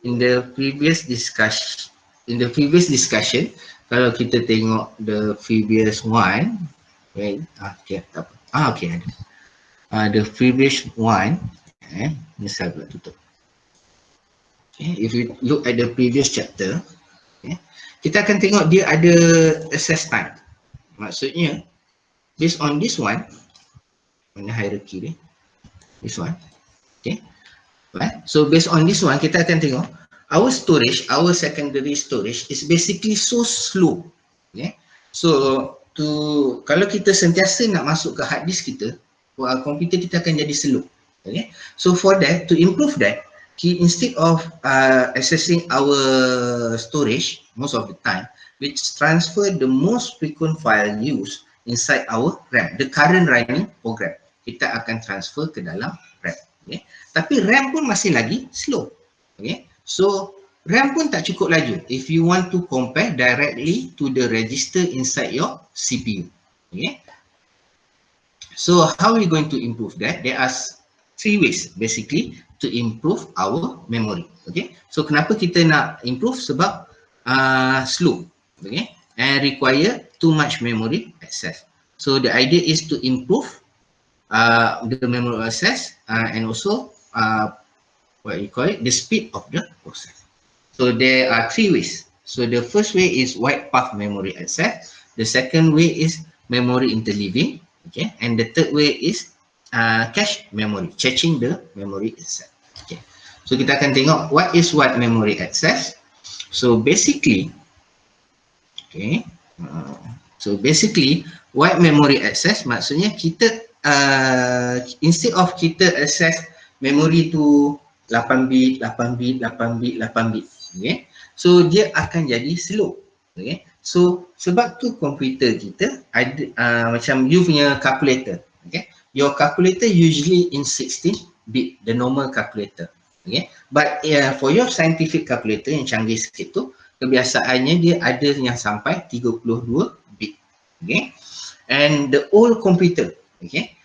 In the previous discussion, kalau kita tengok the previous one, okay, okay, tak apa. Okay, ada. The previous one, ni saya pula tutup. Okay, if you look at the previous chapter, okay, kita akan tengok dia ada access time. Maksudnya, based on this one, mana hierarchy dia? This one. Okay. Right. So based on this one, kita akan tengok our storage, our secondary storage is basically so slow. Okay. So kalau kita sentiasa nak masuk ke hard disk kita, komputer kita akan jadi slow. Okay. So for that, to improve that, instead of accessing our storage most of the time, we transfer the most frequent file used inside our RAM, the current running program. Kita akan transfer ke dalam RAM. Okay. Tapi RAM pun masih lagi slow. Okay. So RAM pun tak cukup laju if you want to compare directly to the register inside your CPU. Okay. So how are we going to improve that? There are 3 ways basically to improve our memory. Okay. So kenapa kita nak improve? Sebab slow. Okay. And require too much memory access. So the idea is to improve the memory access and also what you call it, the speed of the process. So there are 3 ways. So the first way is wide path memory access. The second way is memory interleaving. Okay. And the third way is cache memory, caching the memory access. Okay. So kita akan tengok what is wide memory access. So basically, okay. So basically, wide memory access maksudnya kita instead of kita access memory tu 8 bit, 8 bit, 8 bit, 8 bit. Okay. So dia akan jadi slow. Okay. So sebab tu komputer kita ada macam you punya calculator. Okay. Your calculator usually in 16 bit, the normal calculator. Okay. But for your scientific calculator yang canggih sikit tu, kebiasaannya dia ada yang sampai 32 bit. Okay. And the old computer, okay,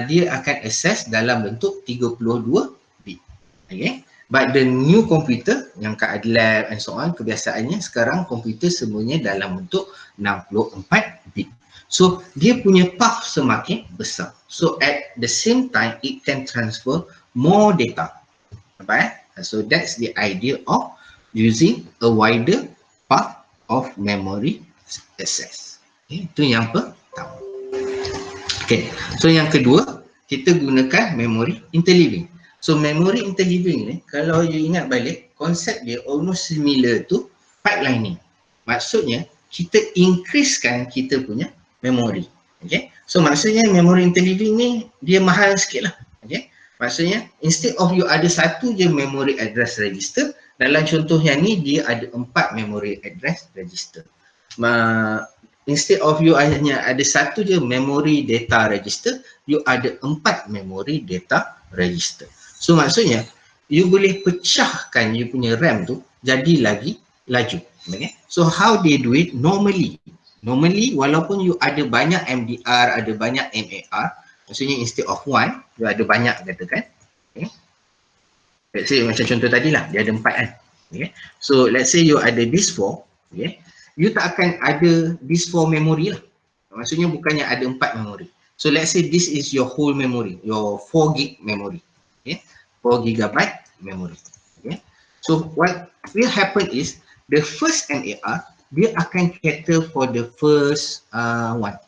dia akan access dalam bentuk 32 bit. Okay. But the new computer yang kat lab and so on, kebiasaannya sekarang komputer semuanya dalam bentuk 64 bit. So dia punya path semakin besar. So at the same time, it can transfer more data. So that's the idea of using a wider path of memory access. Okay, itu yang pertama. Okay, so yang kedua, kita gunakan memory interleaving. So memory interleaving ni, kalau you ingat balik, konsep dia almost similar to pipelining. Maksudnya, kita increasekan kita punya memory. Okay, so maksudnya memory interleaving ni, dia mahal sikit lah. Okay, maksudnya, instead of you ada satu je memory address register, dalam contoh yang ni, dia ada 4 memory address register. Instead of you hanya ada satu je memory data register, you ada 4 memory data register. So maksudnya, you boleh pecahkan you punya RAM tu jadi lagi laju. Okay? So how they do it? Normally, walaupun you ada banyak MDR, ada banyak MAR, maksudnya instead of 1, you ada banyak katakan. Okay? Let's say macam contoh tadi lah, dia ada 4 kan. Okay? So let's say you ada disk 4, okay? You tak akan ada disk 4 memory lah. Maksudnya bukannya ada 4 memory. So let's say this is your whole memory, your 4 gig memory. Okay? 4 gigabyte memory. Okay? So what will happen is the first MAR, dia akan cater for the first one.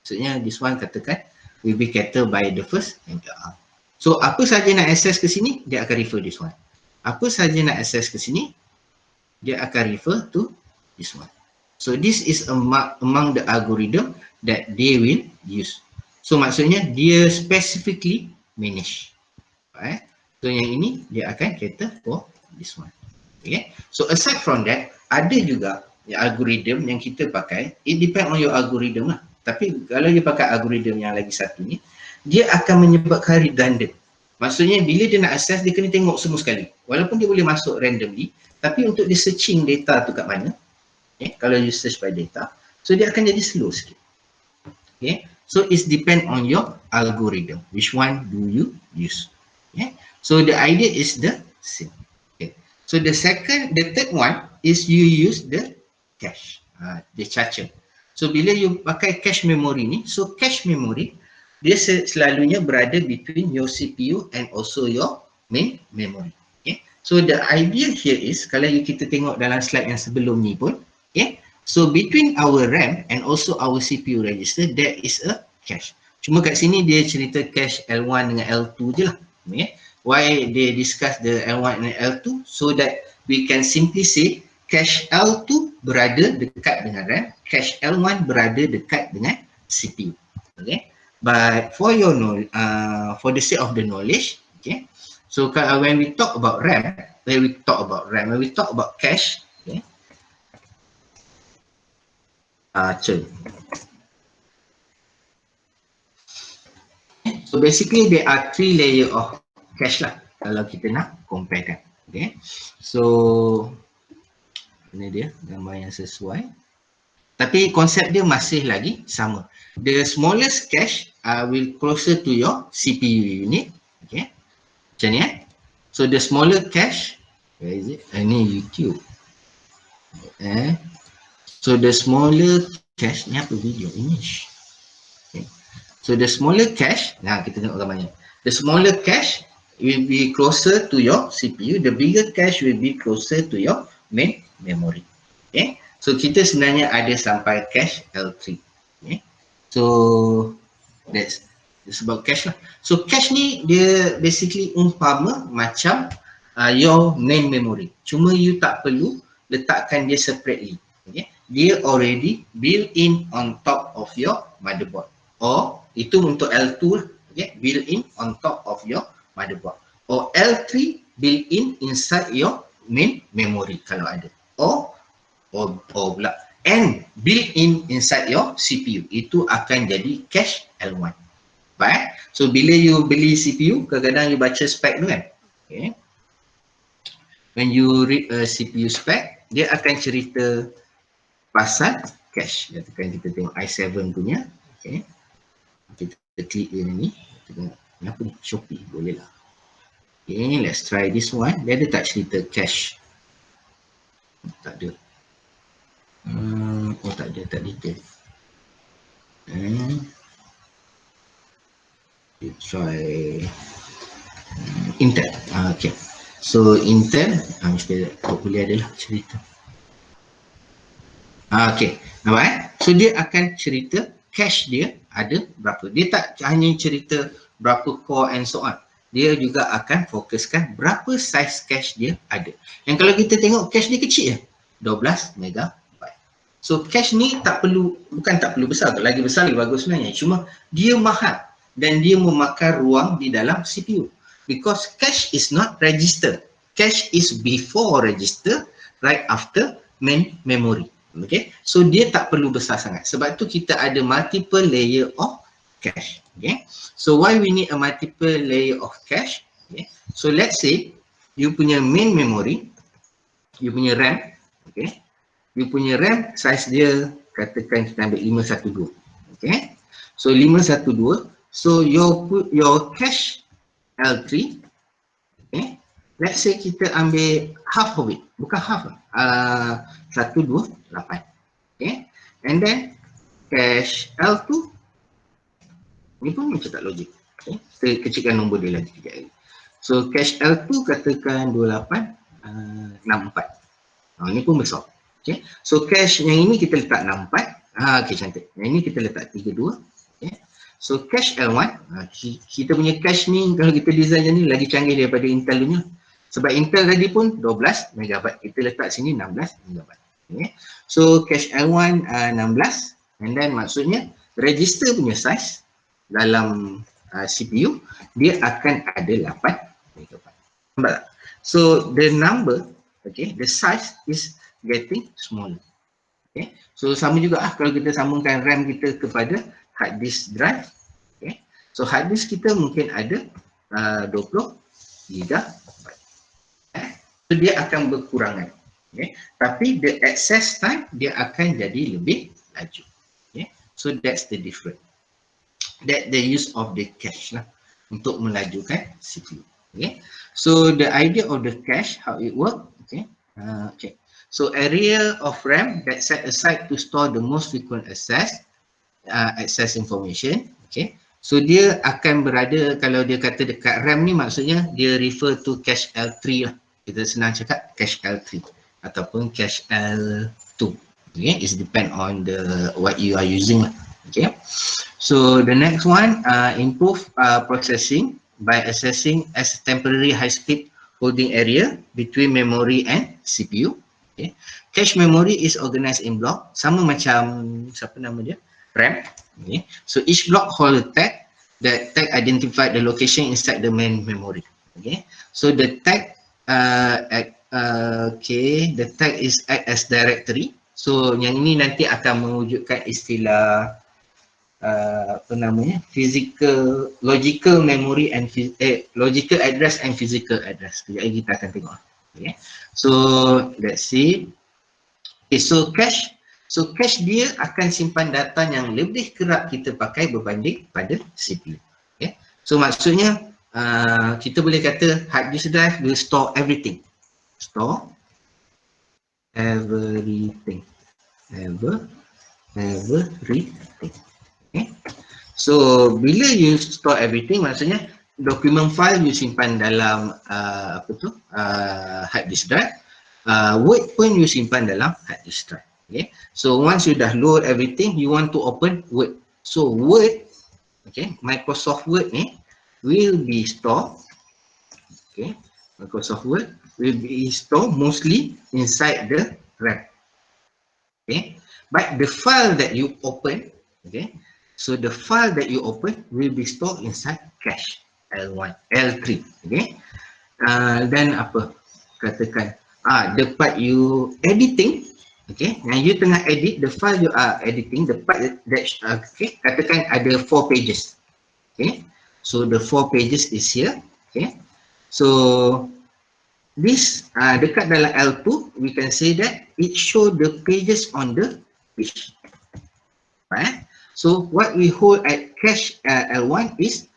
Maksudnya this one katakan will be catered by the first MAR. So apa saja nak access ke sini, dia akan refer this one. Apa saja nak access ke sini, dia akan refer to this one. So this is among the algorithm that they will use. So maksudnya dia specifically manage. Right? So yang ini dia akan cater for this one. Okay. So aside from that, ada juga algorithm yang kita pakai. It depend on your algorithm lah. Tapi kalau dia pakai algorithm yang lagi satu ni, dia akan menyebabkan redundant. Maksudnya bila dia nak access, dia kena tengok semua sekali. Walaupun dia boleh masuk randomly, tapi untuk dia searching data tu kat mana, okay, kalau you search by data, so dia akan jadi slow sikit. Okay. So it depend on your algorithm. Which one do you use? Okay. So the idea is the same. Okay. So the third one is you use the cache, the cache. So bila you pakai cache memory ni, so cache memory dia selalunya berada between your CPU and also your main memory. Okay. So the idea here is, kalau kita tengok dalam slide yang sebelum ni pun, okay, so between our RAM and also our CPU register, there is a cache. Cuma kat sini dia cerita cache L1 dengan L2 je lah. Okay. Why they discuss the L1 and L2? So that we can simply say cache L2 berada dekat dengan RAM, cache L1 berada dekat dengan CPU. Okay. But for your for the sake of the knowledge, okay. So when we talk about RAM, when we talk about cache, okay. So basically there are 3 layer of cache lah kalau kita nak compare kan. Okay. So ini dia gambar yang sesuai. Tapi konsep dia masih lagi sama. The smallest cache will closer to your CPU unit. Okay. Macam ni So the smaller cache, where is it? Ini YouTube. So the smaller cache, ni apa video? Image. Okay. So the smaller cache, nah kita tengok gambarnya. The smaller cache will be closer to your CPU. The bigger cache will be closer to your main memory. Okay. So kita sebenarnya ada sampai cache L3. Okay. So that's about cache lah. So cache ni dia basically umpama macam your main memory. Cuma you tak perlu letakkan dia separately. Okay. Dia already built in on top of your motherboard. Or itu untuk L2 lah. Okay. Built in on top of your motherboard. Or L3 built in inside your main memory kalau ada. Or pula and built in inside your CPU, itu akan jadi cache L1. Baik. So bila you beli CPU, kadang-kadang you baca spec tu kan. Okay. When you read a CPU spec, dia akan cerita pasal cache. Katakan kita tengok i7 punya. Okay. Kita klik dia ni. Kita tengok kenapa ni Shopee, boleh lah. Okay, let's try this one. Dia ada tak cerita cache? Tak ada. Oh tak ada, tak detail. Let's try Intel. Okay. So Intel, mesti boleh adalah cerita. Okay, nampak So dia akan cerita cache dia ada berapa. Dia tak hanya cerita berapa core and so on. Dia juga akan fokuskan berapa size cache dia ada. Yang kalau kita tengok cache dia kecil je, 12 MB. So cache ni bukan tak perlu besar, lagi besar lagi bagus sebenarnya. Cuma dia mahal dan dia memakan ruang di dalam CPU. Because cache is not register. Cache is before register, right after main memory. Okay, so dia tak perlu besar sangat. Sebab tu kita ada multiple layer of cache. Okay, so why we need a multiple layer of cache? Okay, so let's say you punya main memory, you punya RAM, okay, you punya RAM size dia katakan kita ambil 512. Okay, so 512, so your cache L3, okay, let's say kita ambil half of it, bukan half, 128, okay, and then cache L2 ni pun macam tak logik, okay, kita kecilkan nombor dia lagi sekejap lagi. So cache L2 katakan 28, 64, ni pun besar, okay. So cache yang ini kita letak 64, okay, cantik, yang ini kita letak 32, okay. So cache L1, kita punya cache ni kalau kita design ni lagi canggih daripada Intel punya. Sebab Intel tadi pun 12 MB, kita letak sini 16 MB. Okay. So cache L1 16, and then maksudnya register punya size dalam CPU dia akan ada 8 MB. Nampak tak? So the number, okay, the size is getting smaller. Okay. So sama juga kalau kita sambungkan RAM kita kepada hard disk drive. Okay. So hard disk kita mungkin ada 20 GB. So dia akan berkurangan, okay. Tapi the access time dia akan jadi lebih laju, okay. So that's the difference, that the use of the cache lah untuk melajukan CPU, okay. So the idea of the cache, how it work, okay. Okay, so area of RAM that set aside to store the most frequent access information, okay. So dia akan berada, kalau dia kata dekat RAM ni maksudnya dia refer to cache L3 lah. Kita senang cakap cache L3 ataupun cache L2. Okay, it depend on the what you are using lah. Okay, so the next one, improve processing by accessing as temporary high speed holding area between memory and CPU. Okay, cache memory is organized in block, sama macam siapa nama dia, RAM. Okay, so each block hold a tag. That tag identify the location inside the main memory. Okay, so the tag the tag is act as directory. So yang ini nanti akan mewujudkan istilah apa namanya, physical, logical memory and logical address and physical address. Sekejap lagi kita akan tengok. Okay, so let's see. Okay, so cache dia akan simpan data yang lebih kerap kita pakai berbanding pada CPU. Okay, so maksudnya kita boleh kata hard disk drive will store everything. Store everything. Everything. Okay. So bila you store everything, maksudnya dokumen file you simpan dalam hard disk drive, Word pun you simpan dalam hard disk drive. Okay. So once you dah load everything, you want to open Word. So Word, okay, Microsoft Word ni will be stored, okay, Microsoft Word will be stored mostly inside the RAM, okay, but the file that you open, okay, so the file that you open will be stored inside cache L1, L3, okay. Dan apa, katakan the part you editing, okay, yang you tengah edit, the file you are editing, the part that okay, katakan ada 4 pages, okay. So the 4 pages is here, okay. So this dekat dalam L2, we can say that it show the pages on the page. Right? So what we hold at cache L1 is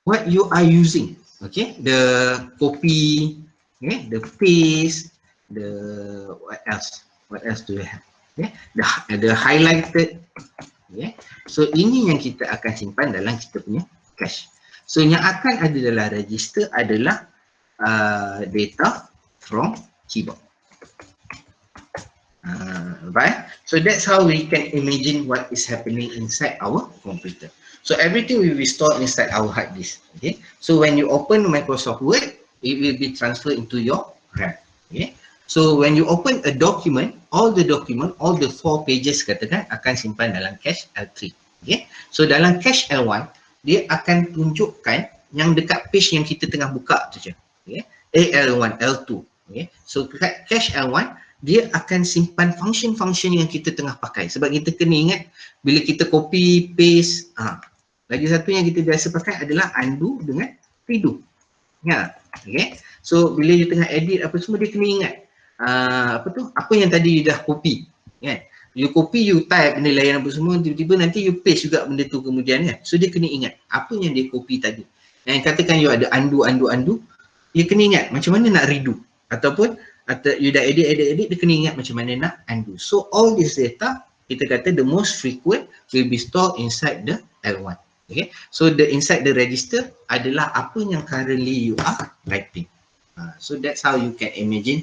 what you are using, okay. The copy, okay, the paste, the what else? What else do we have? Okay, the highlighted, okay. So ini yang kita akan simpan dalam kita punya cache. So yang akan ada dalam register adalah data from keyboard. Right? So that's how we can imagine what is happening inside our computer. So everything will be stored inside our hard disk. Okay. So when you open Microsoft Word, it will be transferred into your RAM. Okay. So when you open a document, all the 4 pages katakan akan simpan dalam cache L3. Okay. So dalam cache L1, dia akan tunjukkan yang dekat page yang kita tengah buka tu je. Okay. L1, L2. Okay. So cache L1, dia akan simpan function-function yang kita tengah pakai. Sebab kita kena ingat, bila kita copy, paste, lagi satu yang kita biasa pakai adalah undo dengan redo. Ya, okay. So bila you tengah edit apa semua, dia kena ingat apa yang tadi you dah copy, kan? You copy, you type benda lain apa semua, tiba-tiba nanti you paste juga benda tu kemudian, kan? So dia kena ingat apa yang dia copy tadi. Dan katakan you ada undo, dia kena ingat macam mana nak redo, ataupun you dah edit, dia kena ingat macam mana nak undo. So all this data, kita kata the most frequent will be stored inside the L1. Okay, so the inside the register adalah apa yang currently you are writing. So that's how you can imagine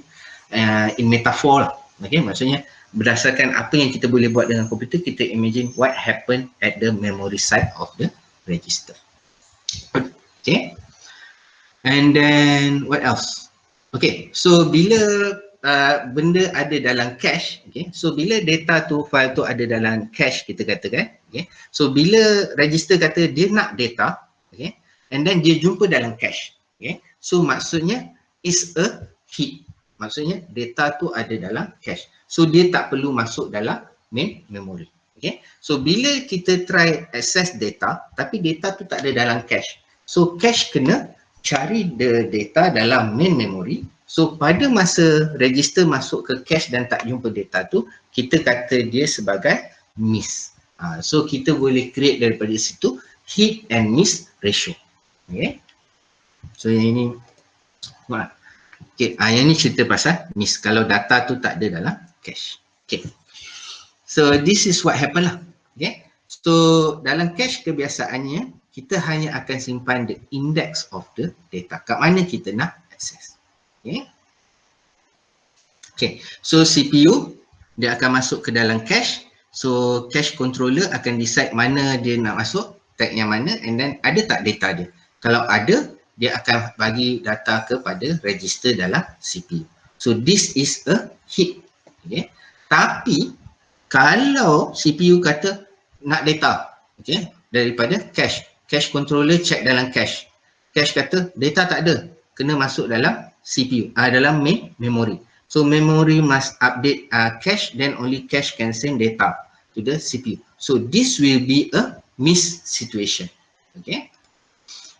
in metaphor lah. Okay, maksudnya berdasarkan apa yang kita boleh buat dengan komputer, kita imagine what happened at the memory side of the register. Okay, and then what else? Okay, so bila benda ada dalam cache, okay, so bila data tu, file tu ada dalam cache, kita katakan, okay, so bila register kata dia nak data, okay, and then dia jumpa dalam cache, okay, so maksudnya is a hit, maksudnya data tu ada dalam cache, so dia tak perlu masuk dalam main memory. Okay, so bila kita try access data tapi data tu tak ada dalam cache, so cache kena cari the data dalam main memory. So pada masa register masuk ke cache dan tak jumpa data tu, kita kata dia sebagai miss. So kita boleh create daripada situ hit and miss ratio. Okay. So yang ini, okay, yang ni cerita pasal miss kalau data tu tak ada dalam cache. Okay. So this is what happen lah. Okay. So dalam cache kebiasaannya kita hanya akan simpan the index of the data. Kat mana kita nak access. Okay. Okay, so CPU dia akan masuk ke dalam cache. So cache controller akan decide mana dia nak masuk, tag yang mana, and then ada tak data dia. Kalau ada, dia akan bagi data kepada register dalam CPU. So this is a hit. Okay. Tapi kalau CPU kata nak data, okay, daripada cache, cache controller check dalam cache. Cache kata data tak ada, kena masuk dalam CPU, dalam main memory. So memory must update cache, then only cache can send data to the CPU. So this will be a miss situation. Okay.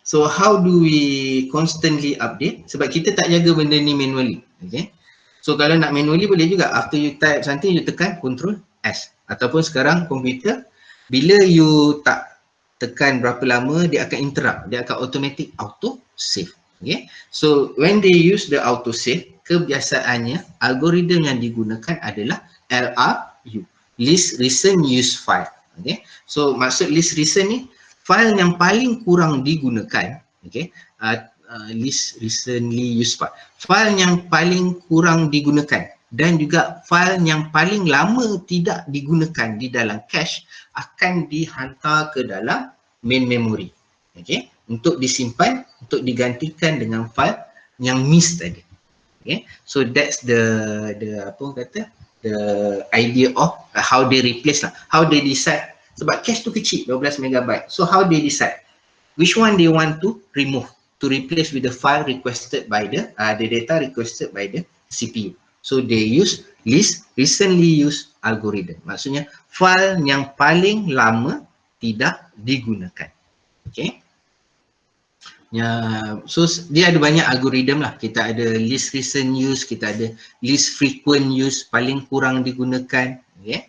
So how do we constantly update? Sebab kita tak jaga benda ni manually. Okay. So kalau nak manually boleh juga, after you type something you tekan Ctrl S. Ataupun sekarang komputer, bila you tak tekan berapa lama, dia akan interrupt, dia akan automatic auto save. Okay. So when they use the auto save, kebiasaannya algoritma yang digunakan adalah LRU, list recent use file. Okay. So maksud list recent ni file yang paling kurang digunakan. Okay. List recently used file yang paling kurang digunakan dan juga file yang paling lama tidak digunakan di dalam cache akan dihantar ke dalam main memory. Okay. Untuk disimpan, untuk digantikan dengan file yang miss tadi. Okay. So that's the apa kata, the idea of how they replace lah, how they decide. Sebab cache tu kecil, 12 MB. So how they decide which one they want to remove, to replace with the file requested by the data requested by the CPU. So they use list recently used algorithm. Maksudnya file yang paling lama tidak digunakan. Okay. Ya, so dia ada banyak algoritma lah. Kita ada list recent use, kita ada list frequent use, paling kurang digunakan. Okay.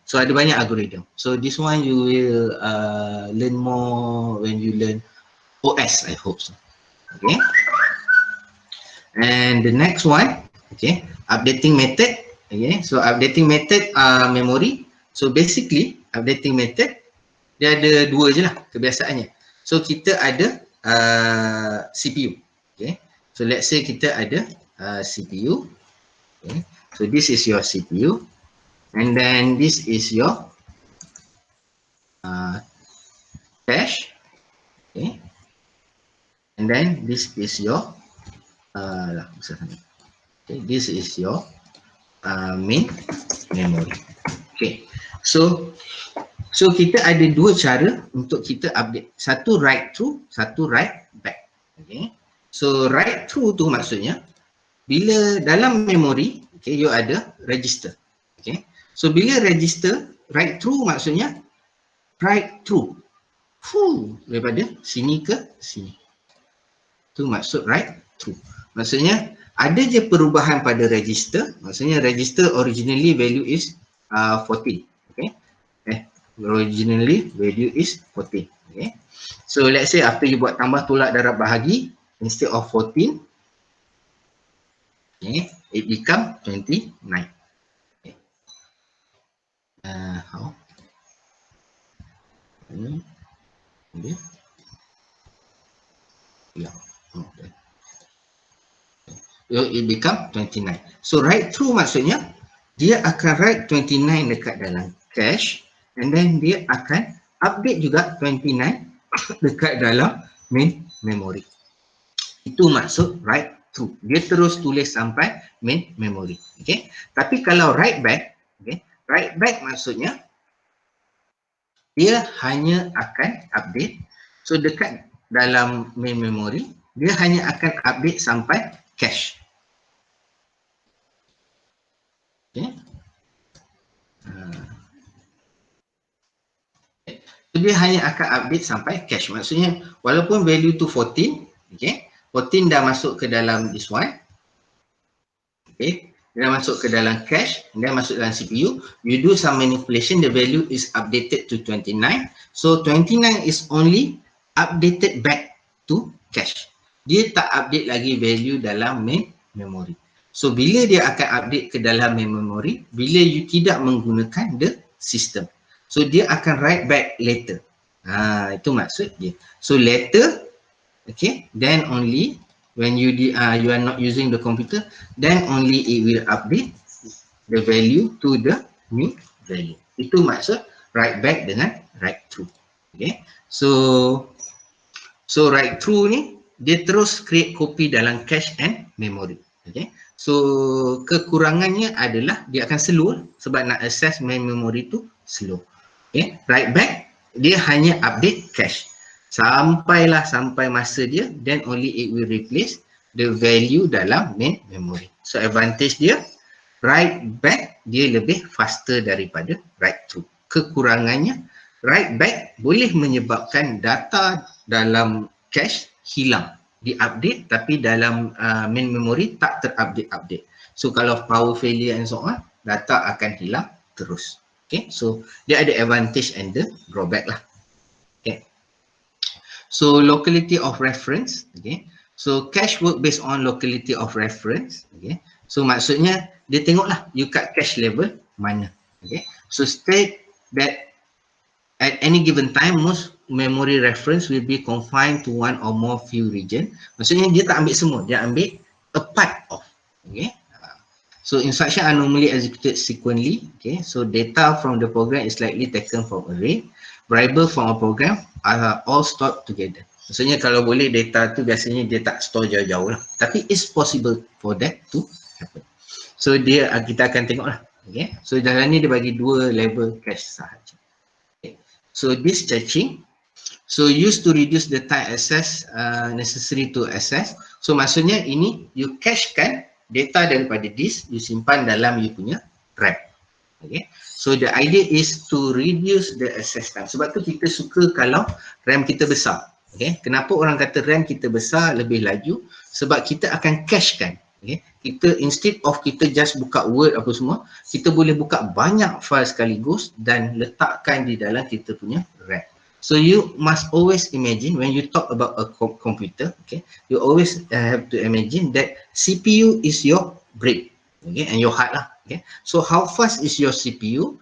So ada banyak algoritma. So this one you will learn more when you learn OS, I hope so. Okay. And the next one, okay, updating method. Okay, so updating method memory. So basically updating method dia ada dua je lah kebiasaannya. So kita ada CPU. Okay. So let's say kita ada CPU. Okay. So this is your CPU, and then this is your cache. Okay. And then this is your okay, this is your main memory. Okay. So kita ada dua cara untuk kita update. Satu write through, satu write back. Okay. So write through tu maksudnya bila dalam memori, okay, you ada register. Okay. So bila register, write through maksudnya write through full daripada sini ke sini. Tu maksud write through. Maksudnya ada je perubahan pada register. Maksudnya register originally value is 14. Okay. Originally value is 14. Okay. So let's say after you buat tambah tolak darab bahagi, instead of 14, okay, it become 29. Okay. How? Okay. Yeah. Okay. So it become 29. So write through maksudnya dia akan write 29 dekat dalam cache, and then dia akan update juga 29 dekat dalam main memory. Itu maksud write through. Dia terus tulis sampai main memory. Okay. Tapi kalau write back, okay, write back maksudnya dia hanya akan update. So dekat dalam main memory, dia hanya akan update sampai cache. Okay. So dia hanya akan update sampai cache. Maksudnya walaupun value tu 14, okay, 14 dah masuk ke dalam this one. Okay. Dia dah masuk ke dalam cache, dia masuk dalam CPU. You do some manipulation, the value is updated to 29. So 29 is only updated back to cache. Dia tak update lagi value dalam main memory. So bila dia akan update ke dalam main memory, bila you tidak menggunakan the system. So dia akan write back later. Itu maksud dia. So later, okay, then only when you are not using the computer, then only it will update the value to the new value. Itu maksud write back dengan write through. Okay. So write through ni dia terus create copy dalam cache and memory. Okay. So kekurangannya adalah dia akan slow sebab nak access main memory tu slow. Okay. Write back dia hanya update cache. Sampai masa dia, then only it will replace the value dalam main memory. So advantage dia, write back dia lebih faster daripada write through. Kekurangannya, write back boleh menyebabkan data dalam cache hilang, diupdate tapi dalam main memory tak terupdate. So kalau power failure and so on, data akan hilang terus. Okay, so dia ada advantage and the drawback lah. Okay. So locality of reference, okay. So cache work based on locality of reference, okay. So maksudnya dia tengoklah you kat cache level mana, okay. So state that at any given time most memory reference will be confined to one or more few region. Maksudnya dia tak ambil semua, dia ambil a part of, okay. So instruction are normally executed sequentially, okay. So data from the program is likely taken from array. Variable from a program are all stored together. Maksudnya kalau boleh data tu biasanya dia tak store jauh-jauh lah. Tapi it's possible for that to happen. So dia kita akan tengok lah. Okay. So dalam ni dia bagi dua level cache sahaja. Okay. So this caching, so used to reduce the time access necessary to access. So maksudnya ini you cache-kan data daripada disk, you simpan dalam you punya RAM. Okay. So the idea is to reduce the access time. Sebab tu kita suka kalau RAM kita besar. Okay. Kenapa orang kata RAM kita besar lebih laju? Sebab kita akan cache-kan. Okay. Kita instead of kita just buka Word apa semua, kita boleh buka banyak file sekaligus dan letakkan di dalam kita punya RAM. So you must always imagine when you talk about a computer, okay, you always have to imagine that CPU is your brain, okay, and your heart lah. Okay. So how fast is your CPU?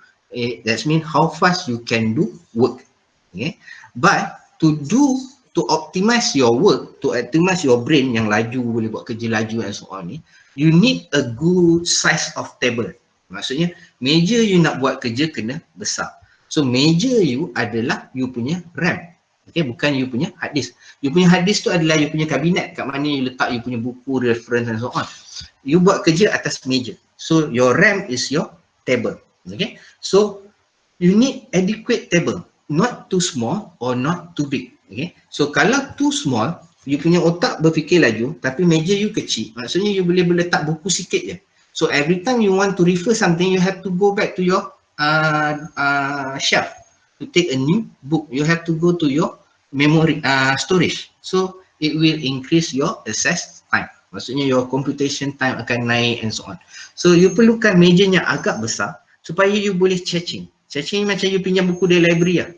That means how fast you can do work. Okay. But to do to optimize your work, to optimize your brain yang laju, boleh buat kerja laju and so on ni, you need a good size of table. Maksudnya meja you nak buat kerja kena besar. So meja you adalah you punya RAM. Okay, bukan you punya hard disk. You punya hard disk tu adalah you punya kabinet, kat mana you letak you punya buku, reference and so on. You buat kerja atas meja. So your RAM is your table. Okay, so you need adequate table, not too small or not too big. Okay, so kalau too small, you punya otak berfikir laju tapi meja you kecil, maksudnya you boleh letak buku sikit je. So every time you want to refer something, you have to go back to your shelf to take a new book. You have to go to your memory storage. So it will increase your access time. Maksudnya your computation time akan naik and so on. So you perlukan meja yang agak besar supaya you boleh chatting. Chatting macam you pinjam buku dari library lah.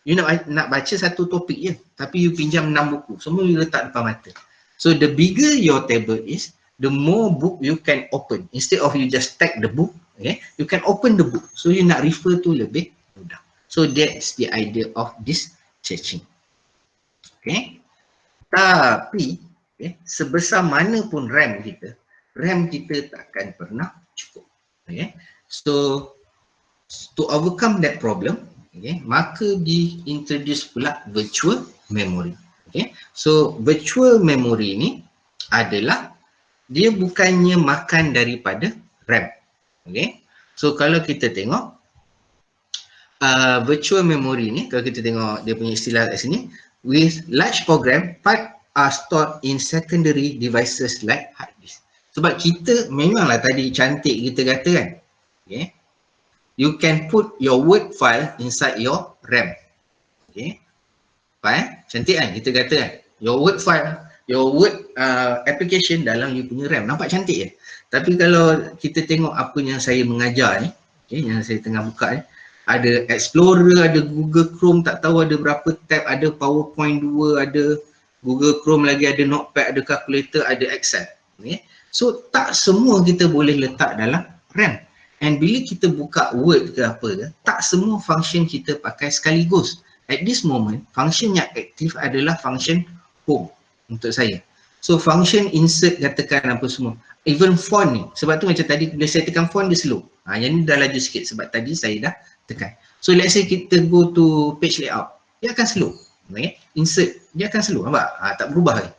You nak baca satu topik je, tapi you pinjam 6 buku, semua you letak depan mata. So the bigger your table is, the more book you can open. Instead of you just stack the book, okay, you can open the book. So you nak refer tu lebih mudah. So that's the idea of this chatting. Okay. Tapi okay, sebesar mana pun RAM kita takkan pernah cukup. Okay. So to overcome that problem, okay, maka di-introduce pula virtual memory. Okay. So virtual memory ni adalah dia bukannya makan daripada RAM. Okay. So kalau kita tengok virtual memory ni, kalau kita tengok dia punya istilah kat sini, with large program, part are stored in secondary devices like hard disk. Sebab kita memanglah tadi cantik kita kata kan, okay, you can put your Word file inside your RAM. Okay, file cantik kan kita kata kan, your Word file, your Word application dalam you punya RAM, nampak cantik je. Tapi kalau kita tengok apa yang saya mengajar ni, okay, yang saya tengah buka ni, ada Explorer, ada Google Chrome, tak tahu ada berapa tab, ada PowerPoint 2, ada Google Chrome lagi, ada Notepad, ada calculator, ada Excel. Okay. So tak semua kita boleh letak dalam RAM. And bila kita buka Word ke apa ke, tak semua function kita pakai sekaligus. At this moment, function yang aktif adalah function home untuk saya. So function insert katakan apa semua. Even font ni, sebab tu macam tadi bila saya tekan font dia slow. Yang ni dah laju sikit sebab tadi saya dah tekan. So let's say kita go to page layout, dia akan slow. Okay. Insert, dia akan slow, nampak? Tak berubah lagi.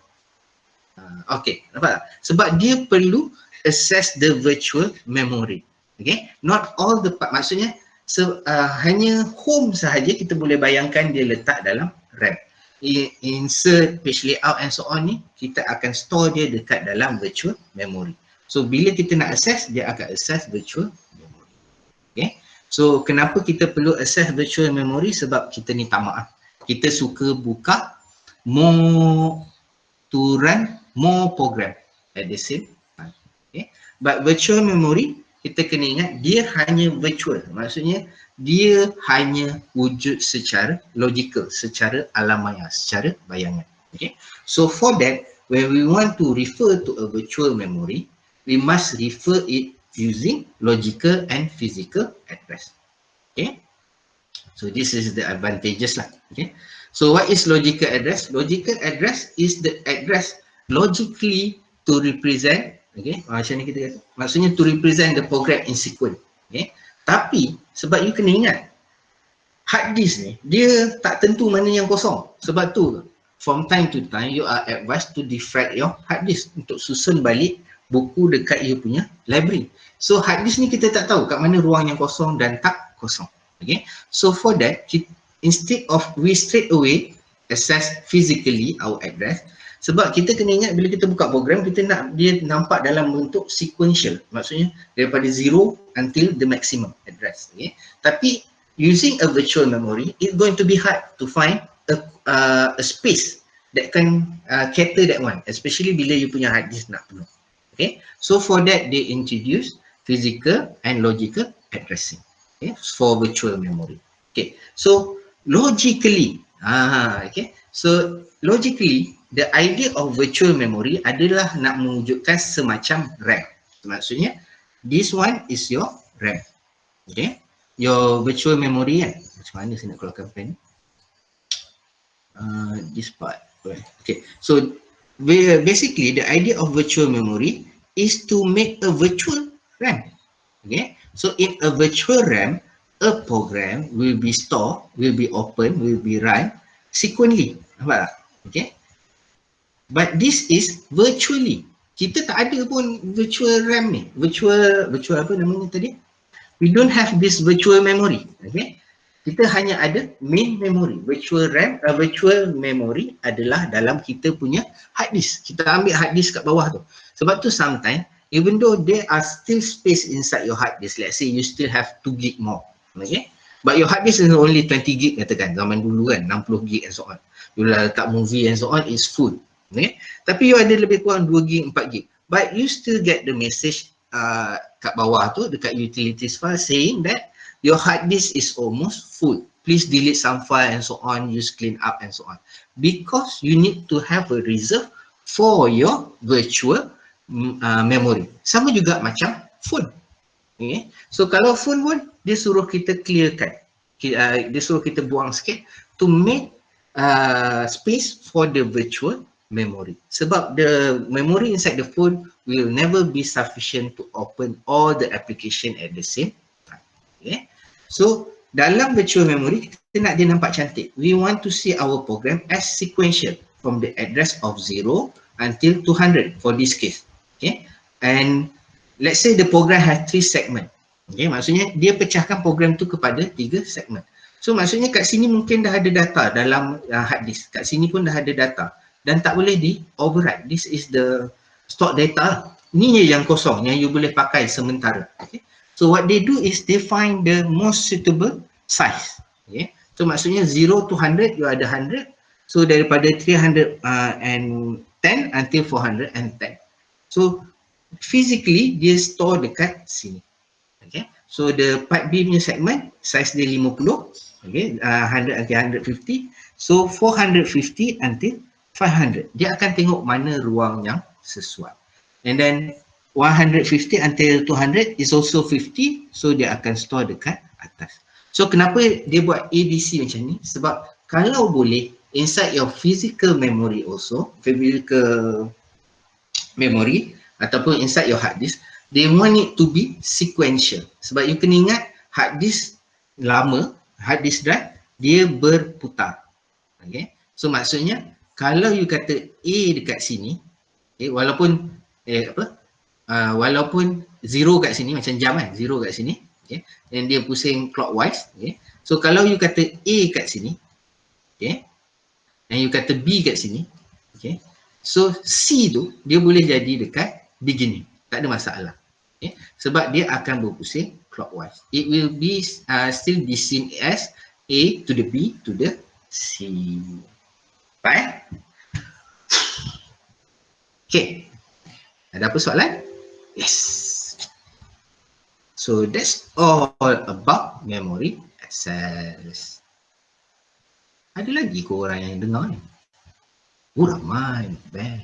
Okay, nampak tak? Sebab dia perlu access the virtual memory. Okay, not all the part, maksudnya hanya home sahaja kita boleh bayangkan dia letak dalam RAM. Insert, page layout and so on ni, kita akan store dia dekat dalam virtual memory. So bila kita nak access, dia akan access virtual memory. Okay, so kenapa kita perlu access virtual memory? Sebab kita ni tamak. Kita suka buka more to run more program at the same time. Okay, but virtual memory kita kena ingat dia hanya virtual, maksudnya dia hanya wujud secara logical, secara alam maya, secara bayangan. Okay, so for that, when we want to refer to a virtual memory, we must refer it using logical and physical address. Okay, so this is the advantages lah. Okay, so what is logical address? Logical address is the address logically to represent, okay, macam ni kita kata, maksudnya to represent the program in sequence. Okay, tapi sebab you kena ingat hard disk ni dia tak tentu mana yang kosong. Sebab tu from time to time you are advised to defrag your hard disk untuk susun balik buku dekat you punya library. So hard disk ni kita tak tahu kat mana ruang yang kosong dan tak kosong. Okay, so for that, instead of we straight away access physically our address, sebab kita kena ingat bila kita buka program, kita nak dia nampak dalam bentuk sequential, maksudnya daripada 0 until the maximum address. Okay, tapi using a virtual memory, it's going to be hard to find a space that can cater that one, especially bila you punya hard disk nak penuh. Okay, so for that they introduce physical and logical addressing, okay, for virtual memory. Okay, so logically, okay, so logically the idea of virtual memory adalah nak mewujudkan semacam RAM. Maksudnya this one is your RAM. Okay, your virtual memory kan. Macam mana saya nak keluarkan pen? This part. Okay, so basically the idea of virtual memory is to make a virtual RAM. Okay, so in a virtual RAM, a program will be stored, will be open, will be run sequentially. Nampak tak? Okay, but this is virtually. Kita tak ada pun virtual RAM ni. Virtual apa namanya tadi? We don't have this virtual memory. Okay, kita hanya ada main memory. Virtual memory adalah dalam kita punya hard disk. Kita ambil hard disk kat bawah tu. Sebab tu sometimes even though there are still space inside your hard disk, let's say you still have 2 gig more, okay, but your hard disk is only 20 gig katakan, zaman dulu kan 60 gig and so on, you letak movie and so on, is full, okay, tapi you ada lebih kurang 2 gig 4 gig, but you still get the message kat bawah tu dekat utilities file saying that your hard disk is almost full, please delete some file and so on, use clean up and so on, because you need to have a reserve for your virtual memory. Sama juga macam phone. Okay. So kalau phone pun dia suruh kita clearkan, dia suruh kita buang sikit to make space for the virtual memory. Sebab the memory inside the phone will never be sufficient to open all the application at the same time. Okay. So dalam virtual memory kita nak dia nampak cantik. We want to see our program as sequential from the address of 0 until 200 for this case. Okay, and let's say the program has 3 segment. Okay, maksudnya dia pecahkan program tu kepada 3 segment. So maksudnya kat sini mungkin dah ada data dalam hard disk, kat sini pun dah ada data dan tak boleh di override. This is the stock data. Ni yang kosong yang you boleh pakai sementara. Okay, so what they do is they find the most suitable size. Okay, so maksudnya 0 to 100 you ada 100. So daripada 310 until 410. So physically dia store dekat sini. Okay. So the part B punya segment size dia 50. Okay. 100 until 150. So 450 until 500. Dia akan tengok mana ruang yang sesuai. And then 150 until 200 is also 50. So dia akan store dekat atas. So kenapa dia buat ABC macam ni? Sebab kalau boleh inside your physical memory also, physical memory ataupun inside your hard disk, they want it to be sequential. Sebab you kena ingat hard disk lama, hard disk drive, dia berputar. Okay. So maksudnya kalau you kata A dekat sini, okay, walaupun walaupun 0 kat sini macam jam kan, 0 kat sini, okay, dan dia pusing clockwise, okay. So kalau you kata A kat sini, okay, dan you kata B kat sini, okay, so C tu dia boleh jadi dekat beginning, tak ada masalah. Okay. Sebab dia akan berpusing clockwise. It will be still be seen as A to the B to the C. Right? Okay. Ada apa soalan? Yes. So that's all about memory access. Ada lagi ke orang yang dengar ni? Oh ramai, bang.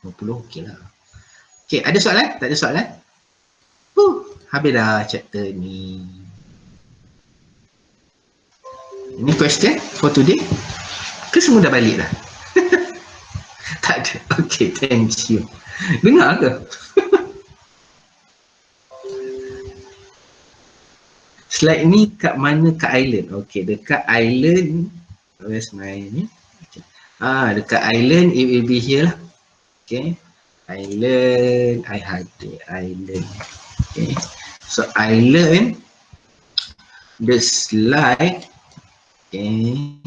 50 okey lah. Okay, ada soalan? Tak ada soalan? Habis dah chapter ni. Any question for today? Ke semua dah balik dah? Tak ada. Okay, thank you. Dengar ke? Slide ni kat mana kat island? Okay, dekat island. Where's my ni? Okay. Dekat island, it will be here lah. Okay. Island, I had the island. Okay. So island, the slide, okay,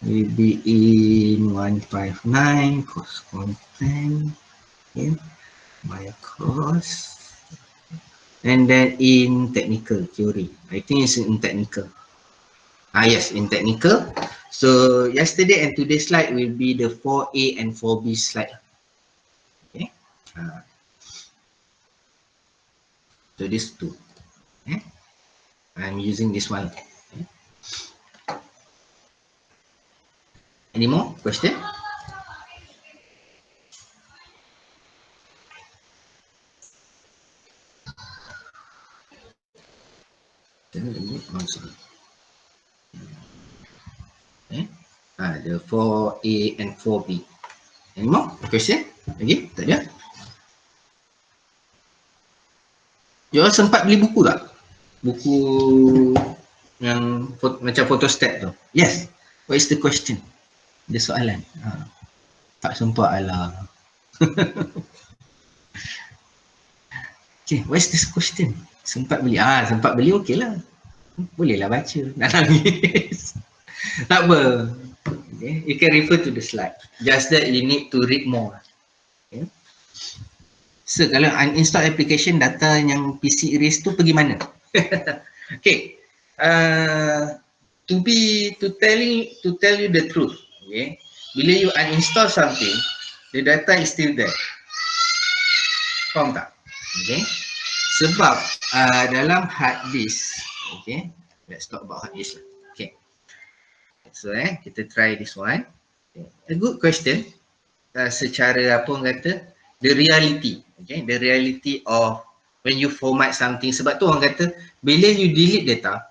will be in 159 course content, okay, my course, and then in technical theory. I think it's in technical. Yes, in technical. So yesterday and today's slide will be the 4A and 4B slide. Okay. So these two. Okay. I'm using this one. Okay. Any more question? Okay. ada 4A and 4B. Any more question? Lagi? Tak ada? You all sempat beli buku tak? Buku yang macam photostat tu. Yes. What is the question? Ada soalan. Tak sempat lah. Okay, what is this question? Sempat beli? Sempat beli okey lah. Bolehlah baca. Nak nangis. Tak apa. Okay. You can refer to the slide. Just that you need to read more. Okay. So kalau uninstall application, data yang PC erase tu pergi mana? Okay. To tell you the truth. Okay. Bila you uninstall something, the data is still there. Faham tak? Okay. Sebab dalam hard disk, okay. Let's talk about hard disk. Okay. So kita try this one. Okay. A good question. Secara apa orang kata, the reality. Okay. The reality of when you format something. Sebab tu orang kata, bila you delete data,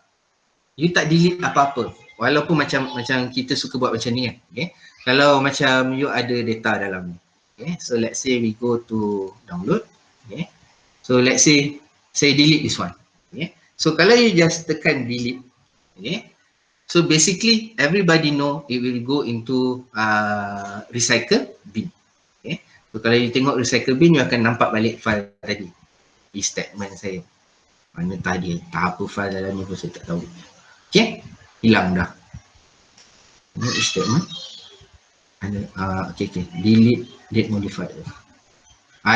you tak delete apa-apa. Walaupun macam kita suka buat macam ni kan. Okay. Kalau macam you ada data dalam ni. Okay. So let's say we go to download. Okay. So let's say saya delete this one. Okay. So kalau you just tekan delete. Okay. So basically everybody know it will go into recycle bin. Okay. So kalau you tengok recycle bin, you akan nampak balik file tadi. Di statement saya. Mana tadi, tak apa file dalam ni pun saya tak tahu. Okay. Hilang dah. Ini statement. Okay. Delete, date modified.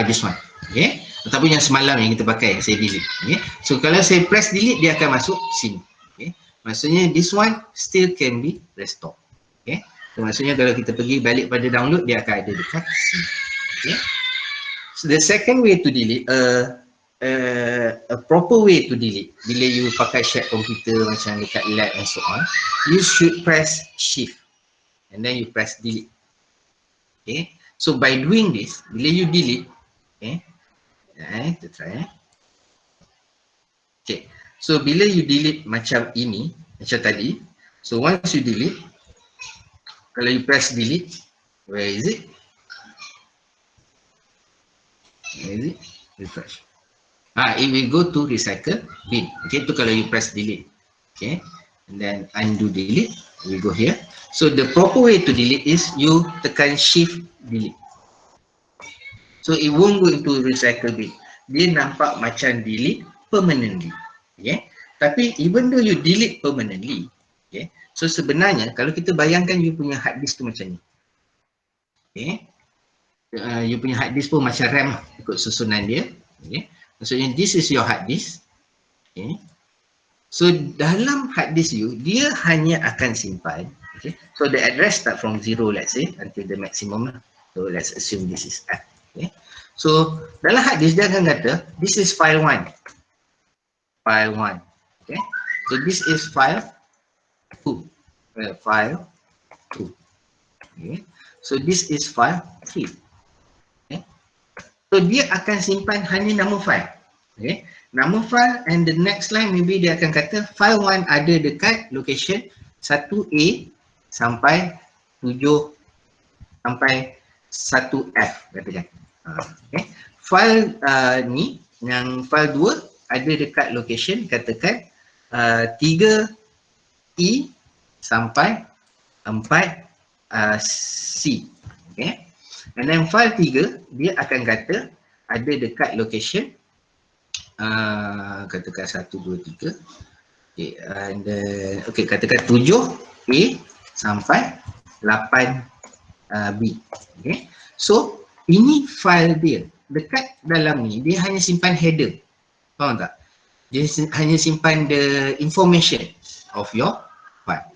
This one. Okay. Ataupun yang semalam yang kita pakai, saya delete. Okay. So kalau saya press delete, dia akan masuk sini. Okay. Maksudnya this one still can be restored. Okay. So, maksudnya kalau kita pergi balik pada download, dia akan ada dekat sini. Okay. So the second way to delete, a proper way to delete, bila you pakai shared computer macam dekat lab and so on, you should press shift and then you press delete. Okay. So by doing this, bila you delete, okay, kita try. Okay. So bila you delete macam ini, macam tadi, so once you delete, kalau you press delete, where is it? Where is it? Refresh. It will go to recycle bin. Okay, itu kalau you press delete. Okay, and then undo delete, we go here. So the proper way to delete is you tekan shift delete. So it won't go into recycle bin. Dia nampak macam delete permanently. Okay. Tapi even though you delete permanently, okay, so sebenarnya kalau kita bayangkan you punya hard disk tu macam ni. Okay. You punya hard disk pun macam RAM ikut susunan dia. Okay. Maksudnya this is your hard disk. Okay. So dalam hard disk you, dia hanya akan simpan. Okay. So the address start from 0, let's say, until the maximum. So let's assume this is F. Okay. So dalam hard disk dia akan kata, this is file 1. File 1. Okay. So this is file 2. File 2. Okay. So this is file 3. Okay. So dia akan simpan hanya nama file. Okay. Nama file and the next line maybe dia akan kata file 1 ada dekat location 1A sampai 7 sampai 1F katakan. Okay. File ni yang file 2 ada dekat location katakan 3E sampai 4C. Okay. And then file 3 dia akan kata ada dekat location katakan 1, 2, 3. Okay, and then katakan 7A sampai 8B. Okay. So ini file dia. Dekat dalam ni dia hanya simpan header. Faham tak? Dia hanya simpan the information of your file.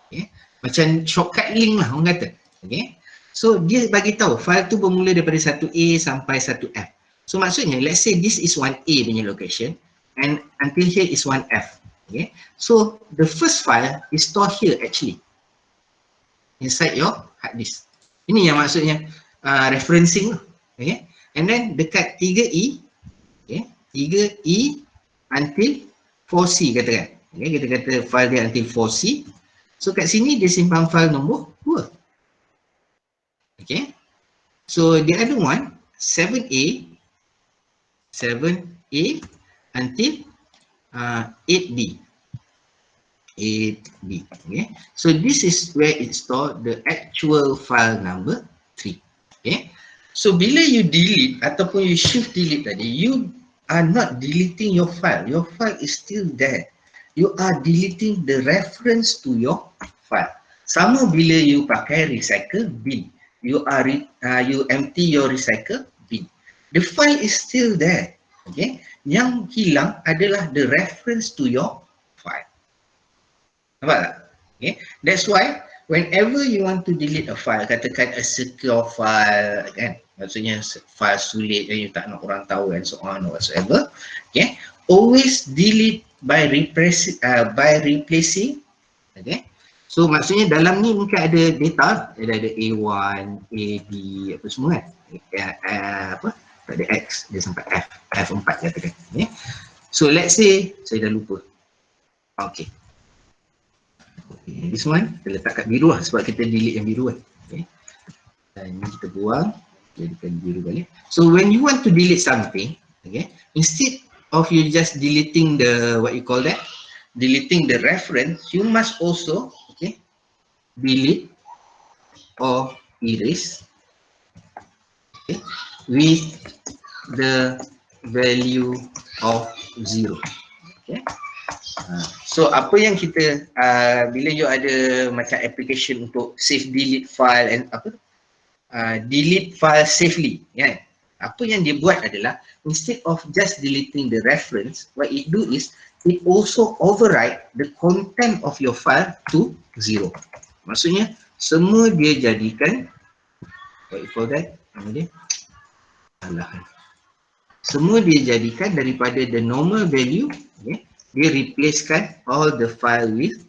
Okay. Macam shortcut link lah orang kata. Okay. So dia bagi tahu file tu bermula daripada 1A sampai 1F. So maksudnya let's say this is 1A punya location and until here is 1F. Okay. So the first file is stored here actually inside your hard disk. Ini yang maksudnya referencing. Okay. And then dekat 3E, okay, 3E until 4C katakan. Okay, kita kata file dia until 4C. So kat sini dia simpan file nombor 2. Okay. So the other one, 7A until 8B. 8B. Okay. So this is where it store the actual file number 3. Okay. So bila you delete ataupun you shift delete tadi, you are not deleting your file. Your file is still there. You are deleting the reference to your file. Sama bila you pakai recycle bin. You empty your recycle bin. The file is still there. Okay. Yang hilang adalah the reference to your file. Nampak tak? Okay. That's why whenever you want to delete a file, katakan a secure file kan, maksudnya file sulit yang you tak nak orang tahu and so on or whatsoever, okay, always delete by replacing, okay. So maksudnya dalam ni mungkin ada data, ada A1, A, B, apa semua kan, apa, tak ada X, dia sampai F4 katakan, okay. So let's say, saya dah lupa, okay. This one kita letak kat biru lah sebab kita delete yang biru kan. Okay. Dan ini kita buang, jadikan biru balik. So when you want to delete something, okay, instead of you just deleting the, what you call that, deleting the reference, you must also, okay, delete or erase, okay, with the value of 0. Okay. So apa yang kita bila you ada macam application untuk save delete file and apa delete file safely kan, apa yang dia buat adalah instead of just deleting the reference, what it do is it also override the content of your file to 0. Maksudnya semua dia jadikan, what you call that, nama dia semua dia jadikan daripada the normal value, okay, dia replacekan all the file with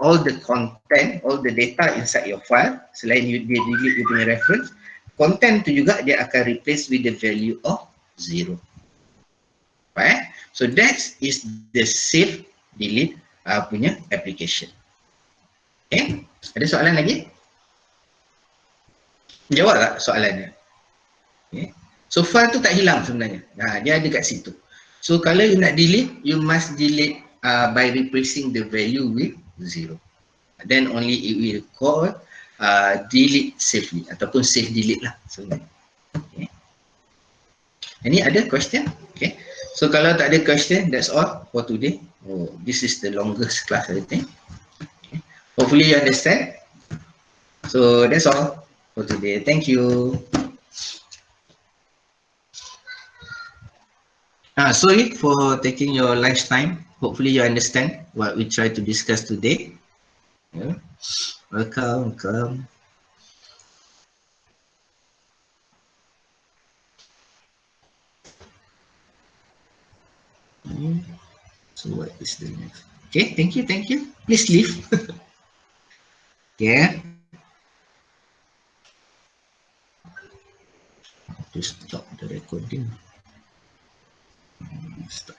all the content, all the data inside your file. Selain dia delete you punya reference, content tu juga dia akan replace with the value of 0. Right? So that is the save delete punya application. Okay? Ada soalan lagi? Jawab tak soalannya? Okay. So file tu tak hilang sebenarnya. Dia ada kat situ. So kalau you nak delete, you must delete by replacing the value with 0. Then only it will call delete safely ataupun save delete lah sebenarnya. Okay. Any other question? Okay. So kalau tak ada question, that's all for today. Oh, this is the longest class I think. Okay. Hopefully you understand. So that's all for today. Thank you. Sorry for taking your lunch time. Hopefully you understand what we try to discuss today. Yeah. Welcome. So what is the next? Okay, thank you. Please leave. Yeah. To stop the recording. Stop.